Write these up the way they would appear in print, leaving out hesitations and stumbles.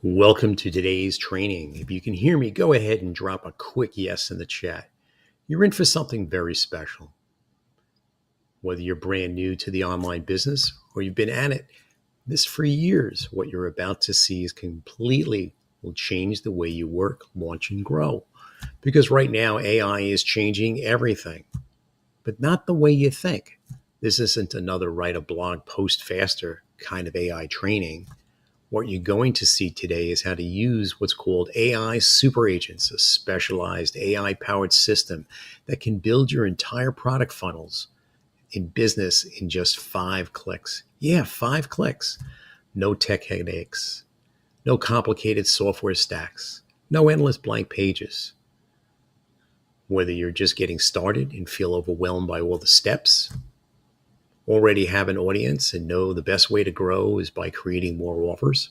Welcome to today's training. If you can hear me, go ahead and drop a quick yes in the chat. You're in for something very special. Whether you're brand new to the online business or you've been at this for years, what you're about to see is completely will change the way you work, launch, and grow. Because right now, AI is changing everything, but not the way you think. This isn't another write a blog post faster kind of AI training. What you're going to see today is how to use what's called AI super agents, a specialized AI powered system that can build your entire product funnels in business in just 5 clicks. Yeah, 5 clicks. No tech headaches, no complicated software stacks, no endless blank pages. Whether you're just getting started and feel overwhelmed by all the steps, already have an audience and know the best way to grow is by creating more offers,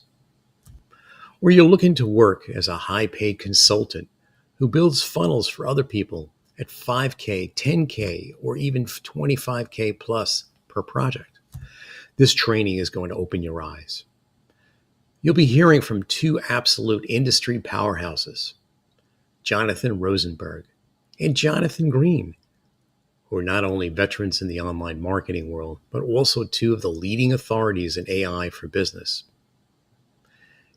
or you're looking to work as a high paid consultant who builds funnels for other people at 5K, 10K, or even 25K plus per project. This training is going to open your eyes. You'll be hearing from two absolute industry powerhouses, Jonathan Rosenberg and Jonathan Green, who are not only veterans in the online marketing world, but also two of the leading authorities in AI for business.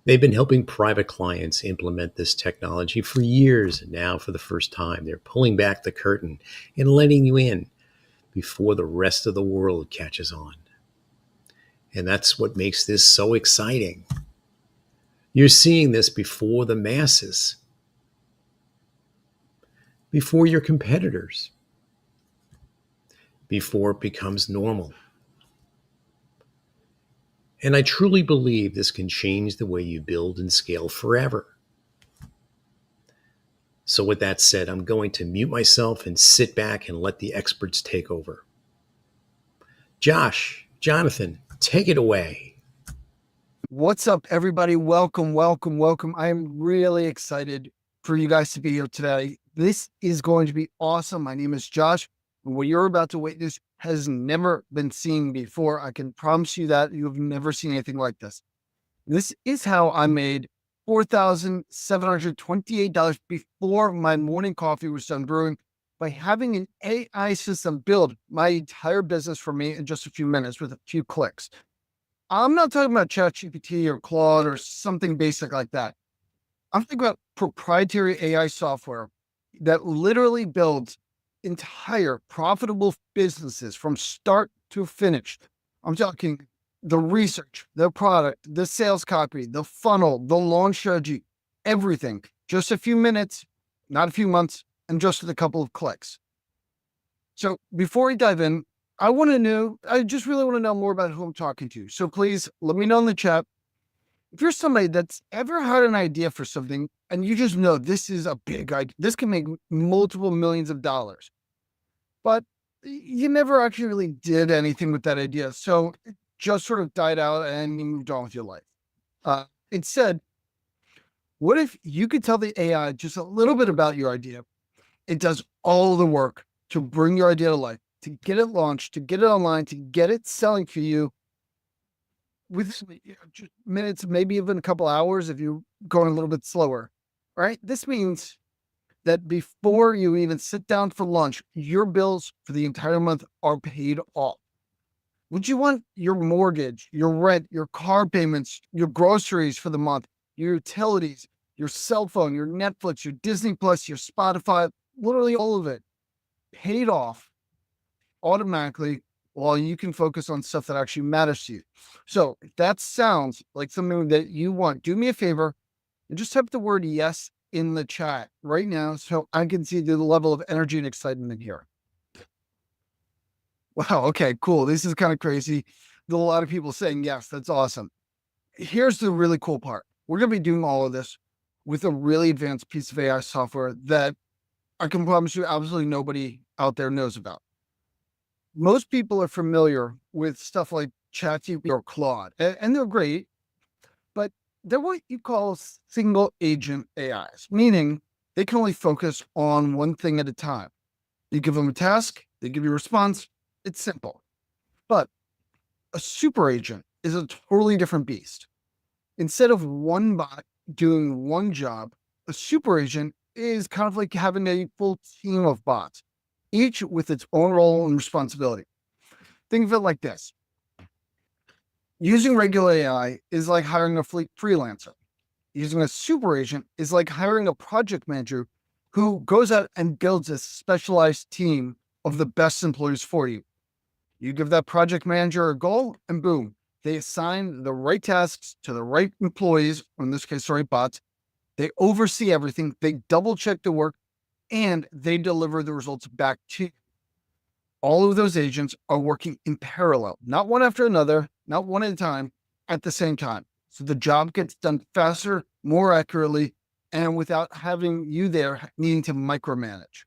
They've been helping private clients implement this technology for years, and now for the first time, they're pulling back the curtain and letting you in before the rest of the world catches on. And that's what makes this so exciting. You're seeing this before the masses, before your competitors, before it becomes normal. And I truly believe this can change the way you build and scale forever. So with that said, I'm going to mute myself and sit back and let the experts take over. Josh, Jonathan, take it away. What's up, everybody? Welcome, welcome, welcome. I am really excited for you guys to be here today. This is going to be awesome. My name is Josh, and what you're about to witness has never been seen before. I can promise you that you have never seen anything like this. This is how I made $4,728 before my morning coffee was done brewing by having an AI system build my entire business for me in just a few minutes with a few clicks. I'm not talking about ChatGPT or Claude or something basic like that. I'm talking about proprietary AI software that literally builds entire profitable businesses from start to finish. I'm talking the research, the product, the sales copy, the funnel, the launch strategy, everything. Just a few minutes, not a few months, and just with a couple of clicks. So before we dive in, I just really want to know more about who I'm talking to. So please let me know in the chat. If you're somebody that's ever had an idea for something and you just know this is a big idea, this can make multiple millions of dollars, but you never actually really did anything with that idea. So it just sort of died out and you moved on with your life. Instead, what if you could tell the AI just a little bit about your idea? It does all the work to bring your idea to life, to get it launched, to get it online, to get it selling for you with just minutes, maybe even a couple hours if you're going a little bit slower, right? This means that before you even sit down for lunch, your bills for the entire month are paid off. Would you want your mortgage, your rent, your car payments, your groceries for the month, your utilities, your cell phone, your Netflix, your Disney Plus, your Spotify, literally all of it paid off automatically while you can focus on stuff that actually matters to you? So if that sounds like something that you want, do me a favor and just type the word yes in the chat right now so I can see the level of energy and excitement in here. Wow, okay, cool. This is kind of crazy. There's a lot of people saying yes, that's awesome. Here's the really cool part. We're going to be doing all of this with a really advanced piece of AI software that I can promise you absolutely nobody out there knows about. Most people are familiar with stuff like ChatGPT or Claude, and they're great, but they're what you call single agent AIs, meaning they can only focus on one thing at a time. You give them a task, they give you a response. It's simple. But a super agent is a totally different beast. Instead of one bot doing one job, a super agent is kind of like having a full team of bots, each with its own role and responsibility. Think of it like this. Using regular AI is like hiring a freelancer. Using a super agent is like hiring a project manager who goes out and builds a specialized team of the best employees for you. You give that project manager a goal and boom, they assign the right tasks to the right employees, or in this case, the right bots. They oversee everything. They double check the work and they deliver the results back to you. All of those agents are working in parallel, not one after another, not one at a time, at the same time. So the job gets done faster, more accurately, and without having you there needing to micromanage.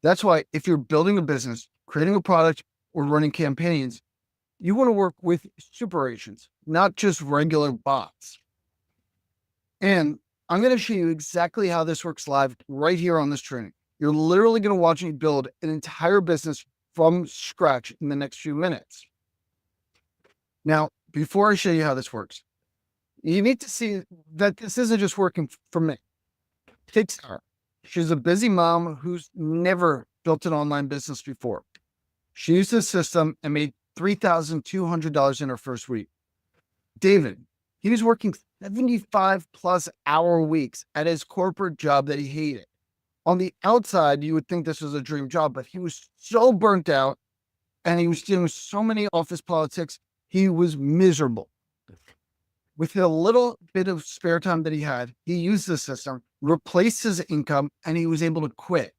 That's why if you're building a business, creating a product, or running campaigns, you want to work with super agents, not just regular bots. And I'm going to show you exactly how this works live right here on this training. You're literally going to watch me build an entire business from scratch in the next few minutes. Now, before I show you how this works, you need to see that this isn't just working for me. Take Sarah. She's a busy mom who's never built an online business before. She used the system and made $3,200 in her first week. David, he was working 75 plus hour weeks at his corporate job that he hated. On the outside, you would think this was a dream job, but he was so burnt out and he was doing so many office politics, he was miserable. With a little bit of spare time that he had, he used the system, replaced his income, and he was able to quit.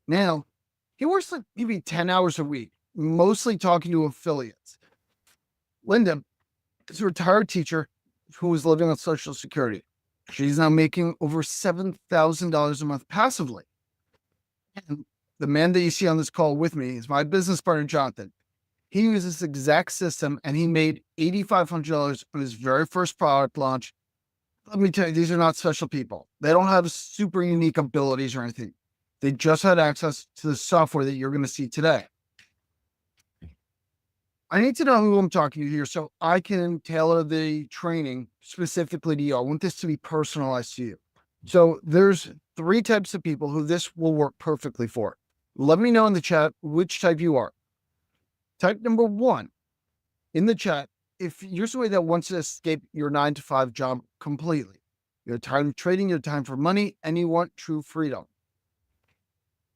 Now, he works like maybe 10 hours a week, mostly talking to affiliates. Linda is a retired teacher who was living on Social Security. She's now making over $7,000 a month passively. And the man that you see on this call with me is my business partner, Jonathan. He uses this exact system and he made $8,500 on his very first product launch. Let me tell you, these are not special people. They don't have super unique abilities or anything. They just had access to the software that you're going to see today. I need to know who I'm talking to here so I can tailor the training specifically to you. I want this to be personalized to you. So there's 3 types of people who this will work perfectly for. Let me know in the chat which type you are. Type number 1 in the chat, if you're somebody that wants to escape your 9-to-5 job completely, your time trading, your time for money, and you want true freedom.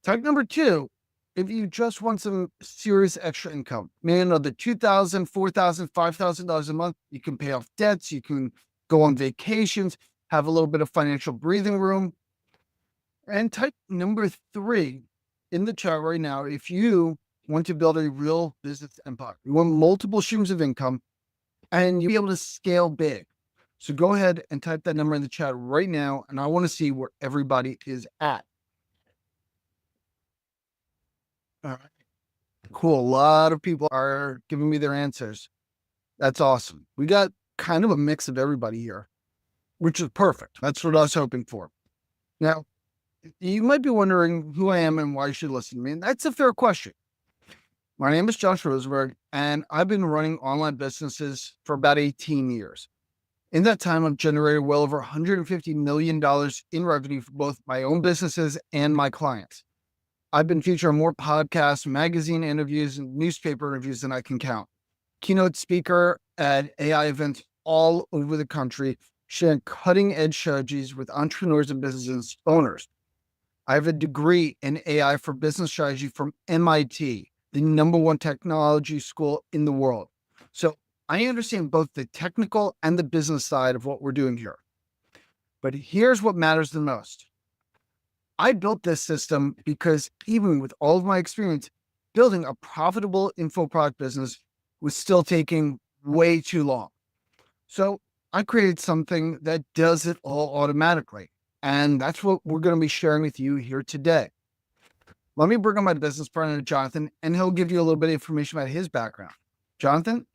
Type number 2, if you just want some serious extra income, maybe another $2,000, $4,000, $5,000 a month, you can pay off debts, you can go on vacations, have a little bit of financial breathing room. And type number 3 in the chat right now, if you want to build a real business empire, you want multiple streams of income, and you'll be able to scale big. So go ahead and type that number in the chat right now, and I want to see where everybody is at. All right. Cool. A lot of people are giving me their answers. That's awesome. We got kind of a mix of everybody here, which is perfect. That's what I was hoping for. Now, you might be wondering who I am and why you should listen to me. And that's a fair question. My name is Josh Rosenberg, and I've been running online businesses for about 18 years. In that time, I've generated well over $150 million in revenue for both my own businesses and my clients. I've been featured on more podcasts, magazine interviews, and newspaper interviews than I can count. Keynote speaker at AI events all over the country, sharing cutting-edge strategies with entrepreneurs and business owners. I have a degree in AI for business strategy from MIT, the #1 technology school in the world. So I understand both the technical and the business side of what we're doing here. But here's what matters the most. I built this system because even with all of my experience, building a profitable info product business was still taking way too long. So I created something that does it all automatically. And that's what we're going to be sharing with you here today. Let me bring on my business partner, Jonathan, and he'll give you a little bit of information about his background. Jonathan?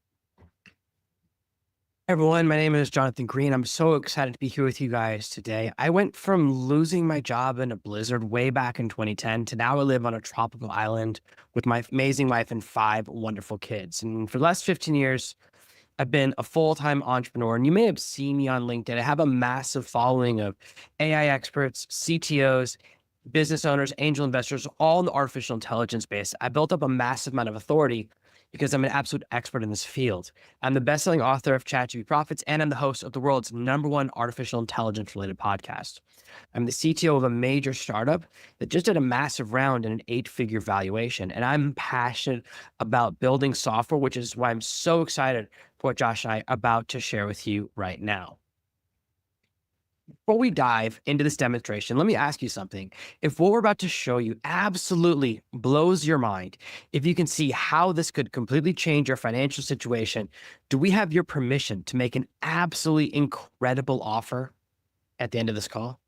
Hey everyone, my name is Jonathan Green. I'm so excited to be here with you guys today. I went from losing my job in a blizzard way back in 2010 to now I live on a tropical island with my amazing wife and 5 wonderful kids. And for the last 15 years, I've been a full-time entrepreneur, and you may have seen me on LinkedIn. I have a massive following of AI experts, CTOs, business owners, angel investors, all in the artificial intelligence space. I built up a massive amount of authority because I'm an absolute expert in this field. I'm the best-selling author of ChatGPT Profits, and I'm the host of the world's #1 artificial intelligence-related podcast. I'm the CTO of a major startup that just did a massive round in an 8-figure valuation, and I'm passionate about building software, which is why I'm so excited for what Josh and I are about to share with you right now. Before we dive into this demonstration, let me ask you something. If what we're about to show you absolutely blows your mind, if you can see how this could completely change your financial situation, do we have your permission to make an absolutely incredible offer at the end of this call?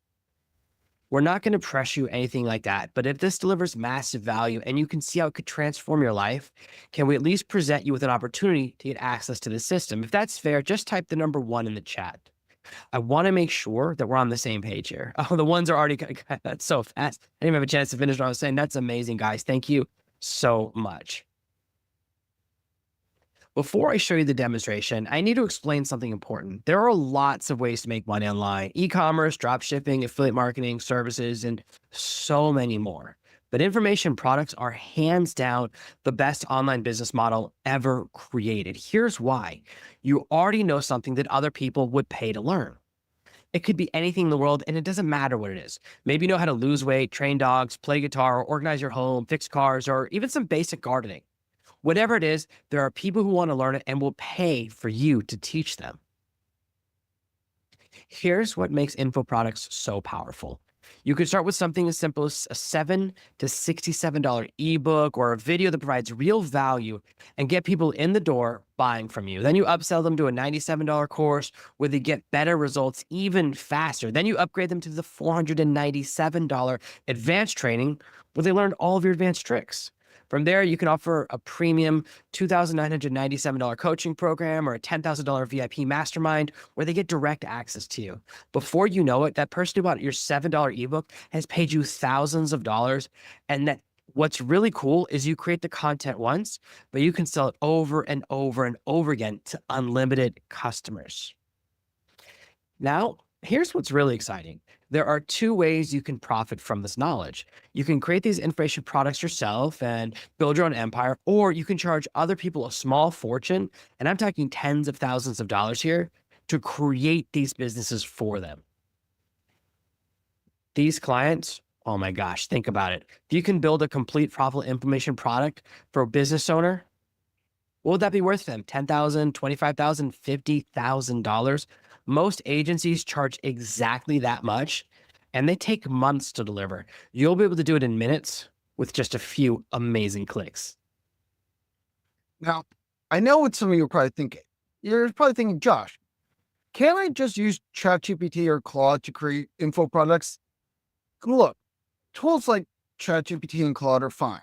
We're not going to press you anything like that, but if this delivers massive value and you can see how it could transform your life, can we at least present you with an opportunity to get access to the system? If that's fair, just type the number 1 in the chat. I want to make sure that we're on the same page here. Oh, the ones are already, that's so fast. I didn't even have a chance to finish what I was saying. That's amazing, guys. Thank you so much. Before I show you the demonstration, I need to explain something important. There are lots of ways to make money online: e-commerce, drop shipping, affiliate marketing, services, and so many more. But information products are hands down the best online business model ever created. Here's why. You already know something that other people would pay to learn. It could be anything in the world, and it doesn't matter what it is. Maybe you know how to lose weight, train dogs, play guitar, organize your home, fix cars, or even some basic gardening. Whatever it is, there are people who want to learn it and will pay for you to teach them. Here's what makes info products so powerful. You could start with something as simple as a $7 to $67 ebook or a video that provides real value and get people in the door buying from you. Then you upsell them to a $97 course where they get better results even faster. Then you upgrade them to the $497 advanced training where they learned all of your advanced tricks. From there, you can offer a premium $2,997 coaching program or a $10,000 VIP mastermind where they get direct access to you. Before you know it, that person who bought your $7 ebook has paid you thousands of dollars. And that what's really cool is you create the content once, but you can sell it over and over and over again to unlimited customers. Now, here's what's really exciting. There are 2 ways you can profit from this knowledge. You can create these information products yourself and build your own empire, or you can charge other people a small fortune, and I'm talking tens of thousands of dollars here, to create these businesses for them. These clients, oh my gosh, think about it. If you can build a complete profitable information product for a business owner, what would that be worth to them? $10,000, $25,000, $50,000? Most agencies charge exactly that much, and they take months to deliver. You'll be able to do it in minutes with just a few amazing clicks. Now, I know what some of you are probably thinking. You're probably thinking, Josh, can't I just use ChatGPT or Claude to create info products? Look, tools like ChatGPT and Claude are fine,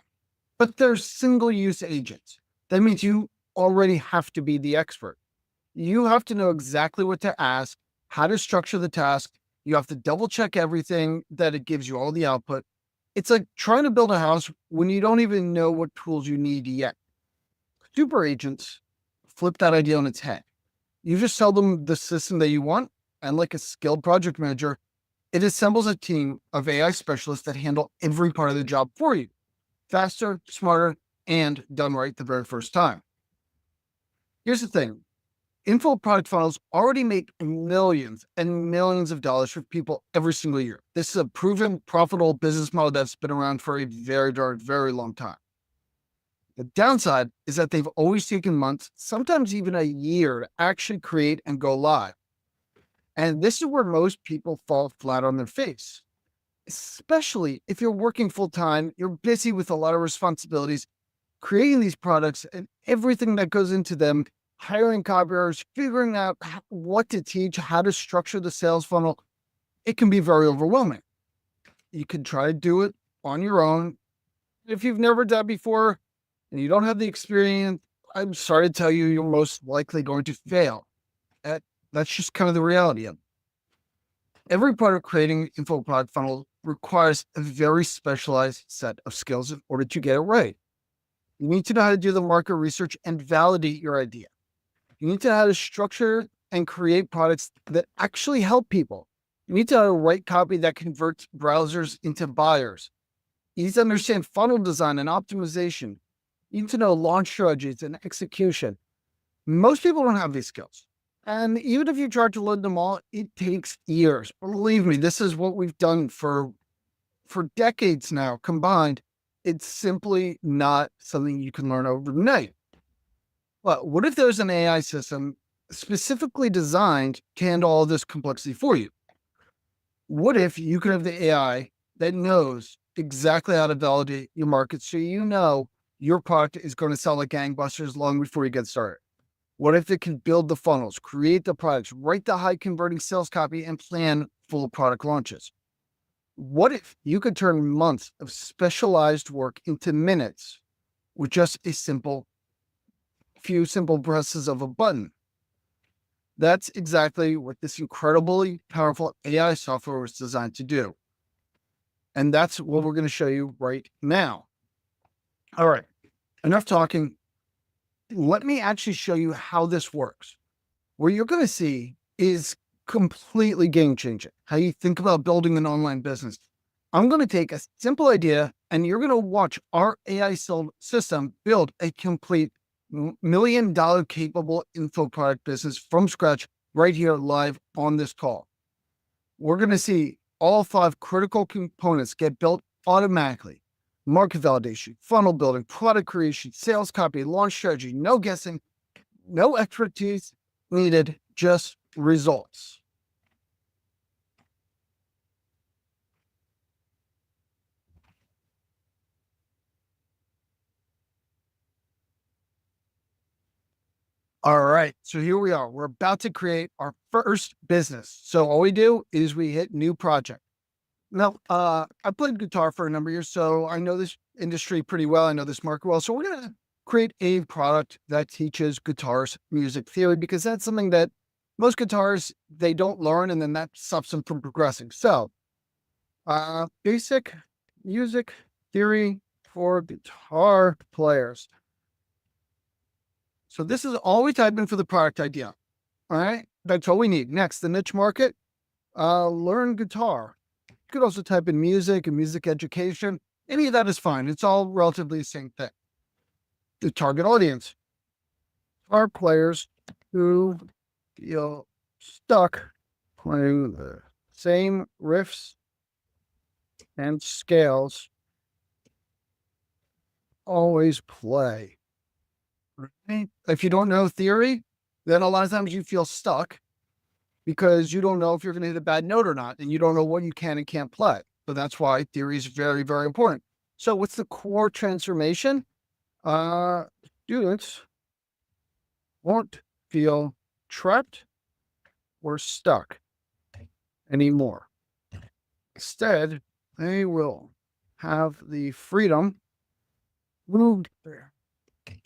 but they're single-use agents. That means you already have to be the expert. You have to know exactly what to ask, how to structure the task. You have to double check everything, that it gives you all the output. It's like trying to build a house when you don't even know what tools you need yet. Super agents flip that idea on its head. You just tell them the system that you want, and like a skilled project manager, it assembles a team of AI specialists that handle every part of the job for you. Faster, smarter, and done right the very first time. Here's the thing. Info product funnels already make millions and millions of dollars for people every single year. This is a proven, profitable business model that's been around for a very, very, very long time. The downside is that they've always taken months, sometimes even a year, to actually create and go live. And this is where most people fall flat on their face, especially if you're working full-time, you're busy with a lot of responsibilities, creating these products and everything that goes into them, hiring copywriters, figuring out what to teach, how to structure the sales funnel. It can be very overwhelming. You can try to do it on your own. If you've never done it before and you don't have the experience, I'm sorry to tell you, you're most likely going to fail. That's just kind of the reality of it. Every product creating info product funnel requires a very specialized set of skills in order to get it right. You need to know how to do the market research and validate your idea. You need to know how to structure and create products that actually help people. You need to know how to write copy that converts browsers into buyers. You need to understand funnel design and optimization. You need to know launch strategies and execution. Most people don't have these skills. And even if you try to learn them all, it takes years. Believe me, this is what we've done for decades now combined. It's simply not something you can learn overnight. But what if there's an AI system specifically designed to handle all this complexity for you? What if you could have the AI that knows exactly how to validate your market so you know your product is going to sell like gangbusters long before you get started? What if it can build the funnels, create the products, write the high converting sales copy, and plan full product launches? What if you could turn months of specialized work into minutes with just a few simple presses of a button? That's exactly what this incredibly powerful AI software was designed to do. And that's what we're going to show you right now. All right, enough talking. Let me actually show you how this works. What you're going to see is completely game changing. How you think about building an online business. I'm going to take a simple idea and you're going to watch our AI system build a complete $1 million capable info product business from scratch right here live on this call. We're going to see all 5 critical components get built automatically. Market validation, funnel building, product creation, sales copy, launch strategy, no guessing, no expertise needed, just results. All right, so here we are. We're about to create our first business. So all we do is we hit new project. Now, I played guitar for a number of years, so I know this industry pretty well. I know this market well. So we're going to create a product that teaches guitars music theory, because that's something that most guitars, they don't learn, and then that stops them from progressing. So basic music theory for guitar players. So this is all we type in for the product idea. All right, that's all we need. Next, the niche market, learn guitar. You could also type in music and music education. Any of that is fine. It's all relatively the same thing. The target audience are players who feel stuck playing the same riffs and scales always play. Right? If you don't know theory, then a lot of times you feel stuck because you don't know if you're going to hit a bad note or not, and you don't know what you can and can't play. So that's why theory is very, very important. So what's the core transformation? Students won't feel trapped or stuck anymore. Instead, they will have the freedom, moved their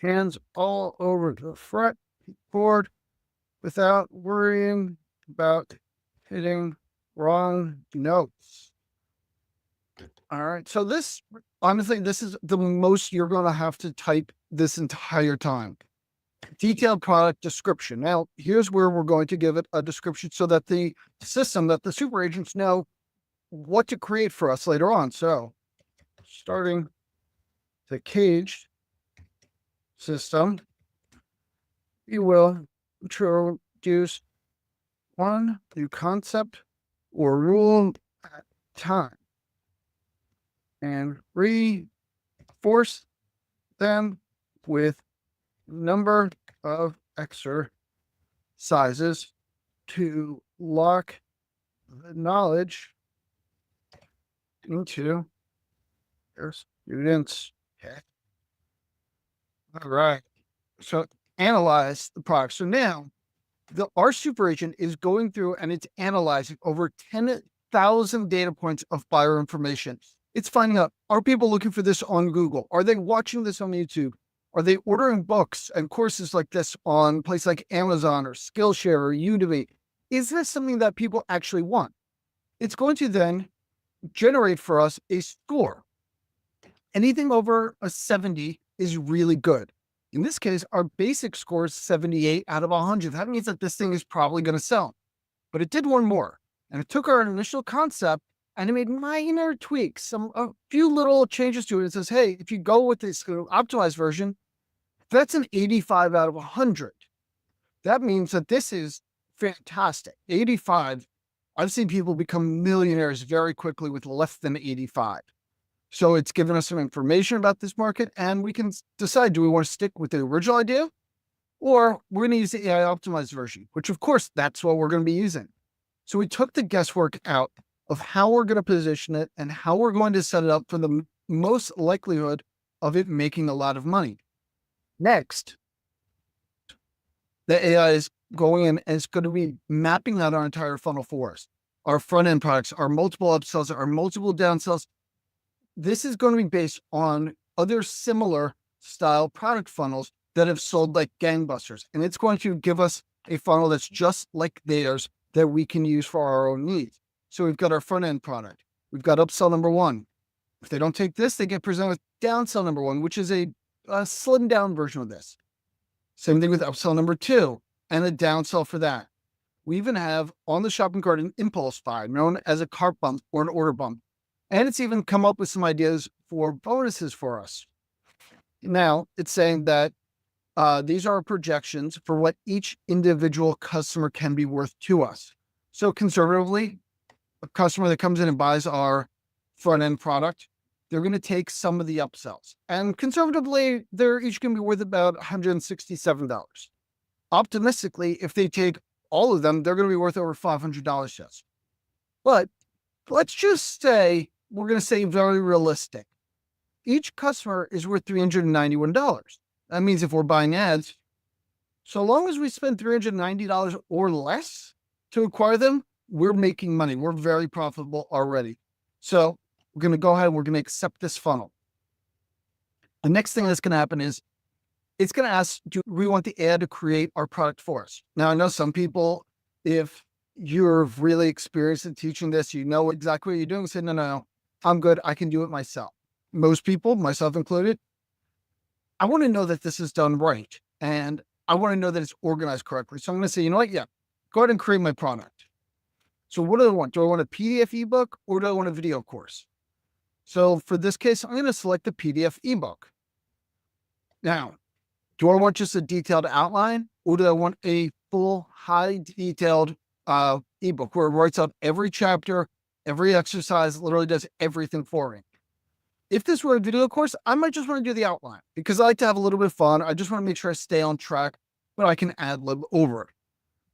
hands all over the fretboard without worrying about hitting wrong notes. All right. So this, honestly, this is the most you're going to have to type this entire time. Detailed product description. Now, here's where we're going to give it a description so that the system, that the super agents know what to create for us later on. So starting the caged system, you will introduce one new concept or rule at a time and reinforce them with number of exercises to lock the knowledge into their students. Okay. All right. So analyze the product. So now our super agent is going through and it's analyzing over 10,000 data points of buyer information. It's finding out, are people looking for this on Google? Are they watching this on YouTube? Are they ordering books and courses like this on places like Amazon or Skillshare or Udemy? Is this something that people actually want? It's going to then generate for us a score. Anything over a 70 is really good. In this case, our basic score is 78 out of 100. That means that this thing is probably going to sell. But it did one more, and it took our initial concept and it made minor tweaks, a few little changes to it. It says, hey, if you go with this optimized version, that's an 85 out of 100. That means that this is fantastic. 85. I've seen people become millionaires very quickly with less than 85. So it's given us some information about this market, and we can decide, do we want to stick with the original idea, or we're going to use the AI optimized version, which of course, that's what we're going to be using. So we took the guesswork out of how we're going to position it and how we're going to set it up for the most likelihood of it making a lot of money. Next, the AI is going in and it's going to be mapping out our entire funnel for us, our front end products, our multiple upsells, our multiple downsells. This is going to be based on other similar style product funnels that have sold like gangbusters. And it's going to give us a funnel that's just like theirs that we can use for our own needs. So we've got our front end product. We've got upsell number one. If they don't take this, they get presented with downsell number one, which is a slimmed down version of this. Same thing with upsell number two and a downsell for that. We even have on the shopping cart an impulse buy known as a cart bump or an order bump. And it's even come up with some ideas for bonuses for us. Now it's saying that these are projections for what each individual customer can be worth to us. So conservatively, a customer that comes in and buys our front end product, they're going to take some of the upsells. And conservatively, they're each going to be worth about $167. Optimistically, if they take all of them, they're going to be worth over $500 to us. But let's just say, we're going to say very realistic. Each customer is worth $391. That means if we're buying ads, so long as we spend $390 or less to acquire them, we're making money. We're very profitable already. So we're going to go ahead and we're going to accept this funnel. The next thing that's going to happen is it's going to ask, do we want the ad to create our product for us? Now, I know some people, if you're really experienced in teaching this, you know exactly what you're doing. Say, no, I'm good. I can do it myself. Most people, myself included, I want to know that this is done right. And I want to know that it's organized correctly. So I'm going to say, you know what? Yeah, go ahead and create my product. So what do I want? Do I want a PDF ebook or do I want a video course? So for this case, I'm going to select the PDF ebook. Now, do I want just a detailed outline or do I want a full, high detailed ebook where it writes out every chapter, every exercise, literally does everything for me? If this were a video course, I might just want to do the outline because I like to have a little bit of fun. I just want to make sure I stay on track, but I can ad lib over it.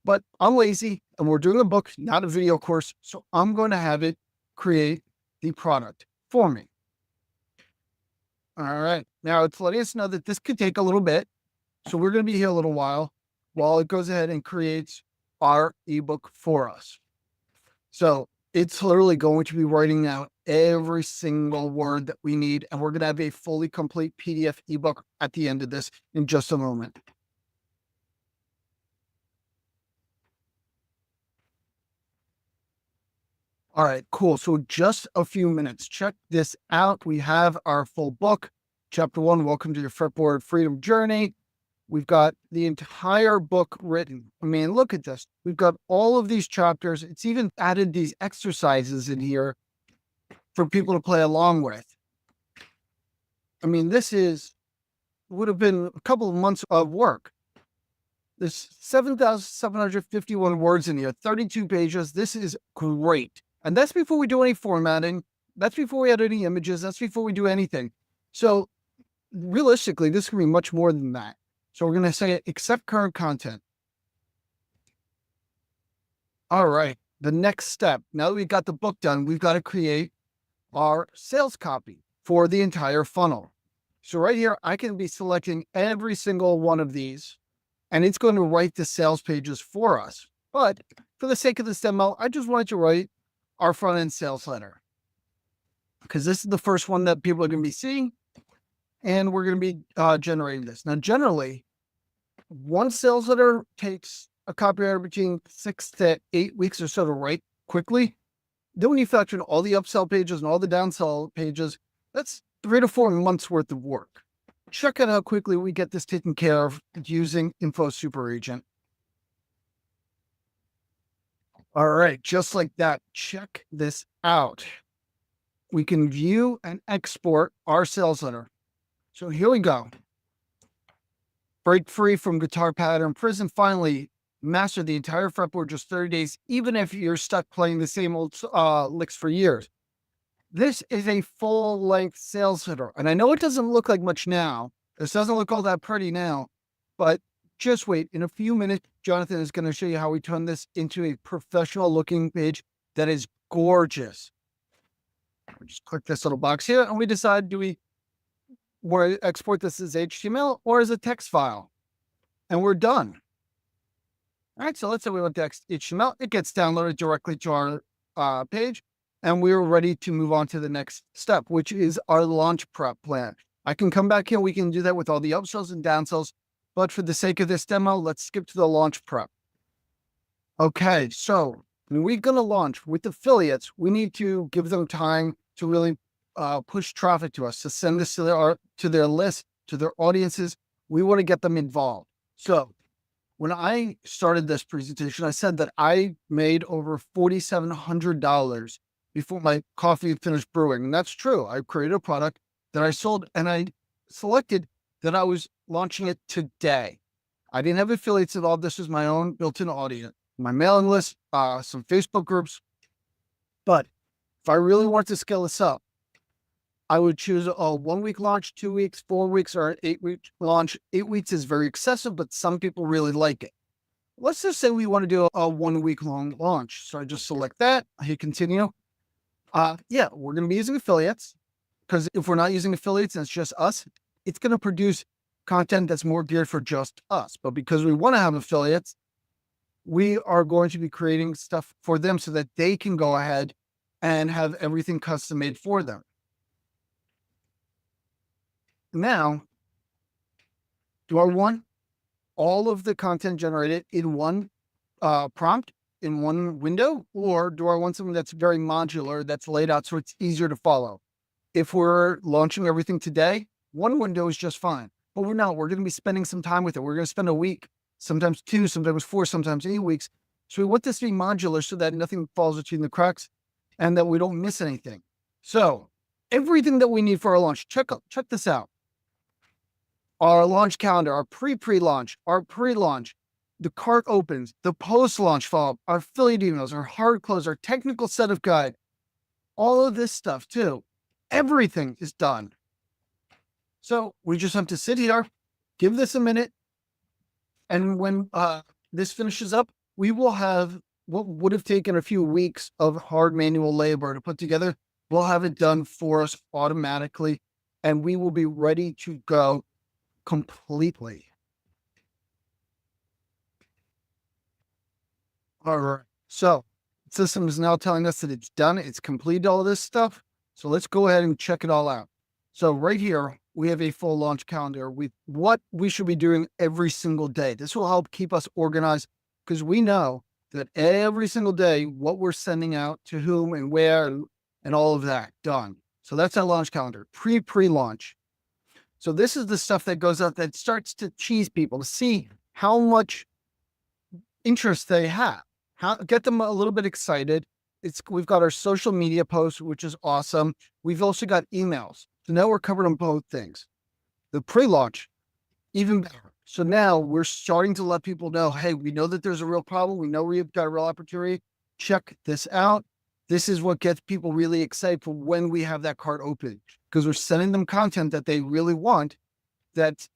But I'm lazy and we're doing a book, not a video course. So I'm going to have it create the product for me. All right. Now it's letting us know that this could take a little bit. So we're going to be here a little while it goes ahead and creates our ebook for us. So it's literally going to be writing out every single word that we need. And we're going to have a fully complete PDF ebook at the end of this in just a moment. All right, cool. So just a few minutes. Check this out. We have our full book. Chapter 1, Welcome to Your Fretboard Freedom Journey. We've got the entire book written. I mean, look at this. We've got all of these chapters. It's even added these exercises in here for people to play along with. I mean, this would have been a couple of months of work. There's 7,751 words in here, 32 pages. This is great. And that's before we do any formatting. That's before we add any images. That's before we do anything. So realistically, this can be much more than that. So we're going to say accept current content. All right. The next step, now that we've got the book done, we've got to create our sales copy for the entire funnel. So right here, I can be selecting every single one of these, and it's going to write the sales pages for us. But for the sake of this demo, I just wanted to write our front end sales letter because this is the first one that people are going to be seeing, and we're going to be generating this. Now, generally, one sales letter takes a copywriter between 6 to 8 weeks or so to write quickly. Then when you factor in all the upsell pages and all the downsell pages, that's 3 to 4 months worth of work. check out how quickly we get this taken care of using Info Super Agent. All right, just like that, check this out. We can view and export our sales letter. So here we go. Break free from guitar pattern prison. Finally, master the entire fretboard just 30 days, even if you're stuck playing the same old licks for years. This is a full-length sales letter. And I know it doesn't look like much now. This doesn't look all that pretty now, but just wait. In a few minutes, Jonathan is going to show you how we turn this into a professional-looking page that is gorgeous. We just click this little box here, and we decide, do we want to export this as HTML or as a text file? And we're done. All right, so let's say we want text HTML. It gets downloaded directly to our page, and we're ready to move on to the next step, which is our launch prep plan. I can come back here. We can do that with all the upsells and downsells, but for the sake of this demo, let's skip to the launch prep. Okay, so when we're going to launch with affiliates, we need to give them time to really push traffic to us, to send this to their list, to their audiences. We want to get them involved. So when I started this presentation, I said that I made over $4,700 before my coffee finished brewing. And that's true. I created a product that I sold, and I selected that I was launching it today. I didn't have affiliates at all. This was my own built-in audience, my mailing list, some Facebook groups. But if I really want to scale this up, I would choose a 1 week launch, 2 weeks, 4 weeks, or an 8 week launch. 8 weeks is very excessive, but some people really like it. Let's just say we want to do a 1 week long launch. So I just select that. I hit continue. Yeah, we're going to be using affiliates, because if we're not using affiliates and it's just us, it's going to produce content that's more geared for just us. But because we want to have affiliates, we are going to be creating stuff for them so that they can go ahead and have everything custom made for them. Now, do I want all of the content generated in one prompt, in one window, or do I want something that's very modular, that's laid out so it's easier to follow? If we're launching everything today, one window is just fine, but we're not. We're going to be spending some time with it. We're going to spend a week, sometimes 2, sometimes 4, sometimes 8 weeks. So we want this to be modular so that nothing falls between the cracks and that we don't miss anything. So everything that we need for our launch, check this out. Our launch calendar, our pre-launch, our pre-launch, the cart opens, the post-launch follow-up, our affiliate emails, our hard close, our technical setup guide, all of this stuff too. Everything is done. So we just have to sit here, give this a minute, and when this finishes up, we will have what would have taken a few weeks of hard manual labor to put together. We'll have it done for us automatically, and we will be ready to go completely. All right. So the system is now telling us that it's done. It's completed all of this stuff. So let's go ahead and check it all out. So right here, we have a full launch calendar with what we should be doing every single day. This will help keep us organized, because we know that every single day, what we're sending out to whom and where and all of that done. So that's our launch calendar, pre-launch. So this is the stuff that goes out that starts to tease people to see how much interest they have, get them a little bit excited. We've got our social media posts, which is awesome. We've also got emails. So now we're covered on both things. The pre-launch, even better. So now we're starting to let people know, hey, we know that there's a real problem. We know we've got a real opportunity. Check this out. This is what gets people really excited for when we have that cart open, because we're sending them content that they really want, that's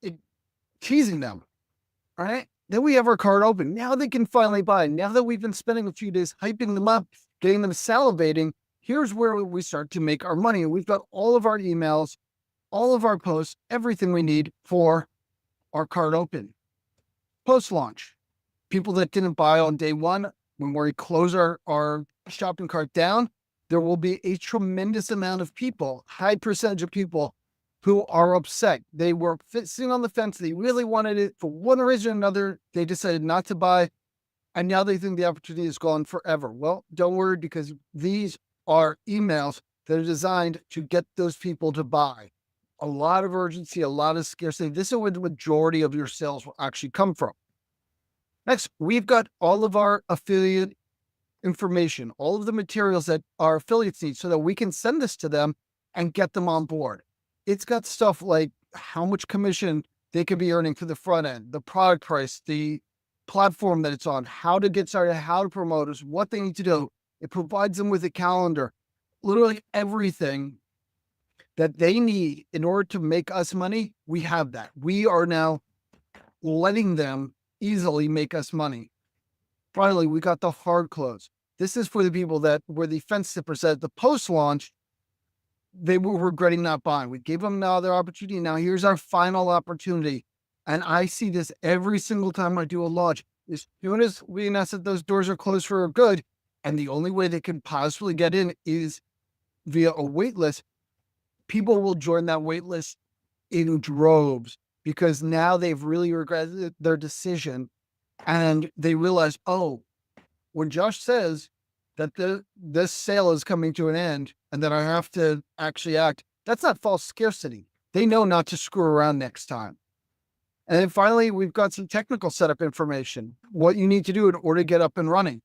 teasing them. All right. Then we have our cart open. Now they can finally buy. Now that we've been spending a few days hyping them up, getting them salivating, here's where we start to make our money. We've got all of our emails, all of our posts, everything we need for our cart open. Post-launch, people that didn't buy on day one, when we close our shopping cart down, there will be a tremendous amount of people, high percentage of people who are upset. They were sitting on the fence. They really wanted it for one reason or another. They decided not to buy, and now they think the opportunity is gone forever. Well, don't worry, because these are emails that are designed to get those people to buy. a lot of urgency, a lot of scarcity. This is where the majority of your sales will actually come from. Next, we've got all of our affiliate information, all of the materials that our affiliates need so that we can send this to them and get them on board. It's got stuff like how much commission they could be earning for the front end, the product price, the platform that it's on, how to get started, how to promote us, what they need to do. It provides them with a calendar, literally everything that they need in order to make us money. We have that. We are now letting them easily make us money. Finally, we got the hard close. This is for the people that were the fence sippers at the post-launch, they were regretting not buying. We gave them now their opportunity. Now here's our final opportunity. And I see this every single time I do a launch. As soon as we announce that those doors are closed for good, and the only way they can possibly get in is via a wait list, people will join that wait list in droves because now they've really regretted their decision. And they realize, oh, when Josh says that this sale is coming to an end and that I have to actually act, that's not false scarcity. They know not to screw around next time. And then finally, we've got some technical setup information, what you need to do in order to get up and running.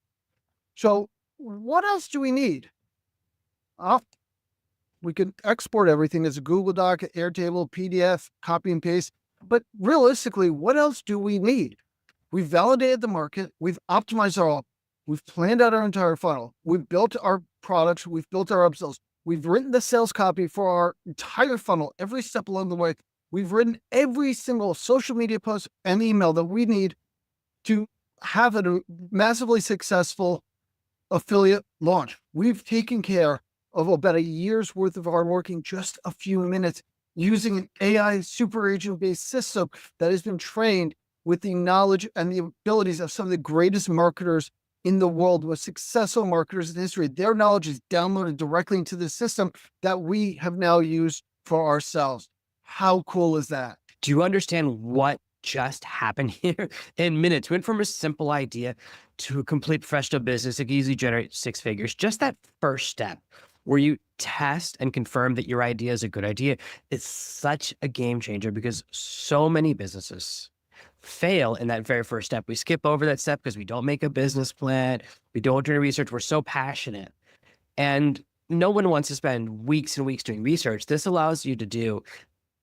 So what else do we need? We can export everything as a Google Doc, Airtable, PDF, copy and paste. But realistically, what else do we need? We've validated the market. We've optimized our offer. We've planned out our entire funnel. We've built our products. We've built our upsells. We've written the sales copy for our entire funnel, every step along the way. We've written every single social media post and email that we need to have a massively successful affiliate launch. We've taken care of about a year's worth of hard work in just a few minutes using an AI super agent-based system that has been trained with the knowledge and the abilities of some of the greatest marketers in the world, with successful marketers in history. Their knowledge is downloaded directly into the system that we have now used for ourselves. How cool is that? Do you understand what just happened here? In minutes, went from a simple idea to a complete professional business that can easily generate 6 figures. Just that first step where you test and confirm that your idea is a good idea is such a game changer, because so many businesses fail in that very first step. We skip over that step because we don't make a business plan. We don't do research. We're so passionate. And no one wants to spend weeks and weeks doing research. This allows you to do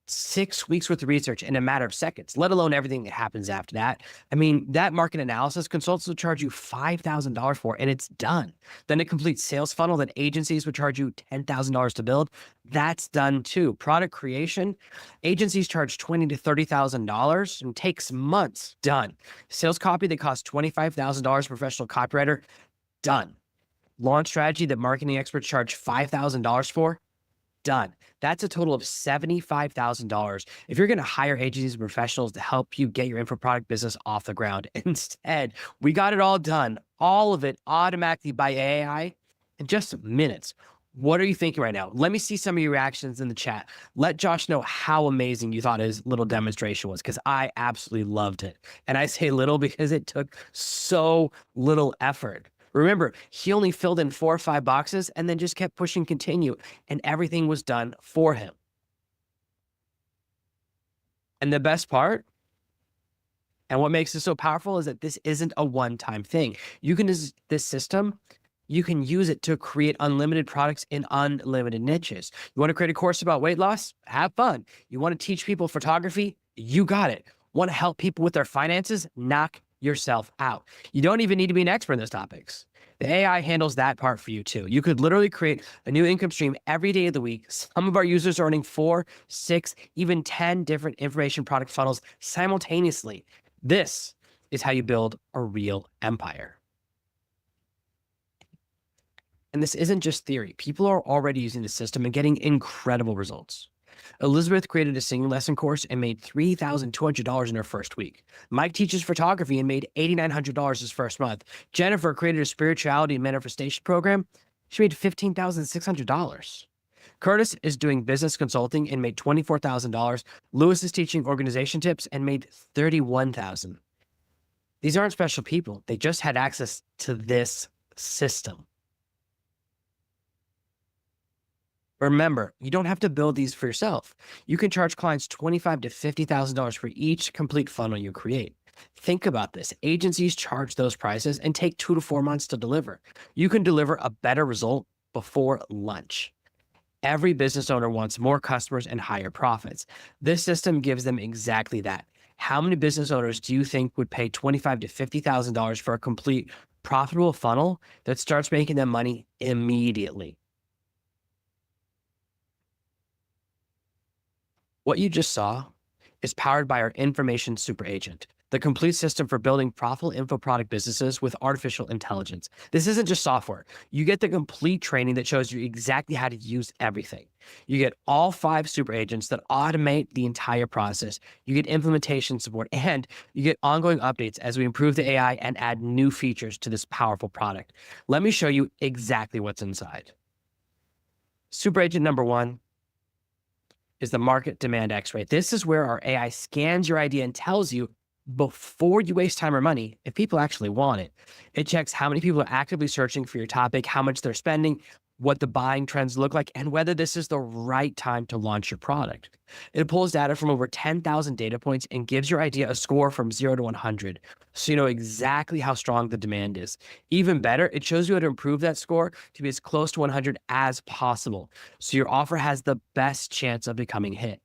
6 weeks worth of research in a matter of seconds, let alone everything that happens after that. I mean, that market analysis consultants will charge you $5,000 for, and it's done. Then a complete sales funnel that agencies would charge you $10,000 to build, that's done too. Product creation, agencies charge $20,000 to $30,000 and takes months, done. Sales copy that costs $25,000 professional copywriter, done. Launch strategy that marketing experts charge $5,000 for, done. That's a total of $75,000. If you're going to hire agencies and professionals to help you get your info product business off the ground, instead, we got it all done, all of it automatically by AI in just minutes. What are you thinking right now? Let me see some of your reactions in the chat. Let Josh know how amazing you thought his little demonstration was, because I absolutely loved it. And I say little because it took so little effort. Remember, he only filled in 4 or 5 boxes and then just kept pushing continue, and everything was done for him. And the best part, and what makes this so powerful, is that this isn't a one-time thing. You can use this system, you can use it to create unlimited products in unlimited niches. You want to create a course about weight loss? Have fun. You want to teach people photography? You got it. Want to help people with their finances? Knock yourself out. You don't even need to be an expert in those topics. The AI handles that part for you too. You could literally create a new income stream every day of the week. Some of our users are earning 4, 6, even 10 different information product funnels simultaneously. This is how you build a real empire. And this isn't just theory. People are already using the system and getting incredible results. Elizabeth created a singing lesson course and made $3,200 in her first week. Mike teaches photography and made $8,900 his first month. Jennifer created a spirituality and manifestation program. She made $15,600. Curtis is doing business consulting and made $24,000. Lewis is teaching organization tips and made $31,000. These aren't special people. They just had access to this system. Remember, you don't have to build these for yourself. You can charge clients $25,000 to $50,000 for each complete funnel you create. Think about this. Agencies charge those prices and take 2 to 4 months to deliver. You can deliver a better result before lunch. Every business owner wants more customers and higher profits. This system gives them exactly that. How many business owners do you think would pay $25,000 to $50,000 for a complete profitable funnel that starts making them money immediately? What you just saw is powered by our information super agent, the complete system for building profitable info product businesses with artificial intelligence. This isn't just software. You get the complete training that shows you exactly how to use everything. You get all 5 super agents that automate the entire process. You get implementation support, and you get ongoing updates as we improve the AI and add new features to this powerful product. Let me show you exactly what's inside. Super agent number 1 is the market demand X-ray. This is where our AI scans your idea and tells you before you waste time or money if people actually want it. It checks how many people are actively searching for your topic, how much they're spending, what the buying trends look like, and whether this is the right time to launch your product. It pulls data from over 10,000 data points and gives your idea a score from 0 to 100, so you know exactly how strong the demand is. Even better, it shows you how to improve that score to be as close to 100 as possible, so your offer has the best chance of becoming a hit.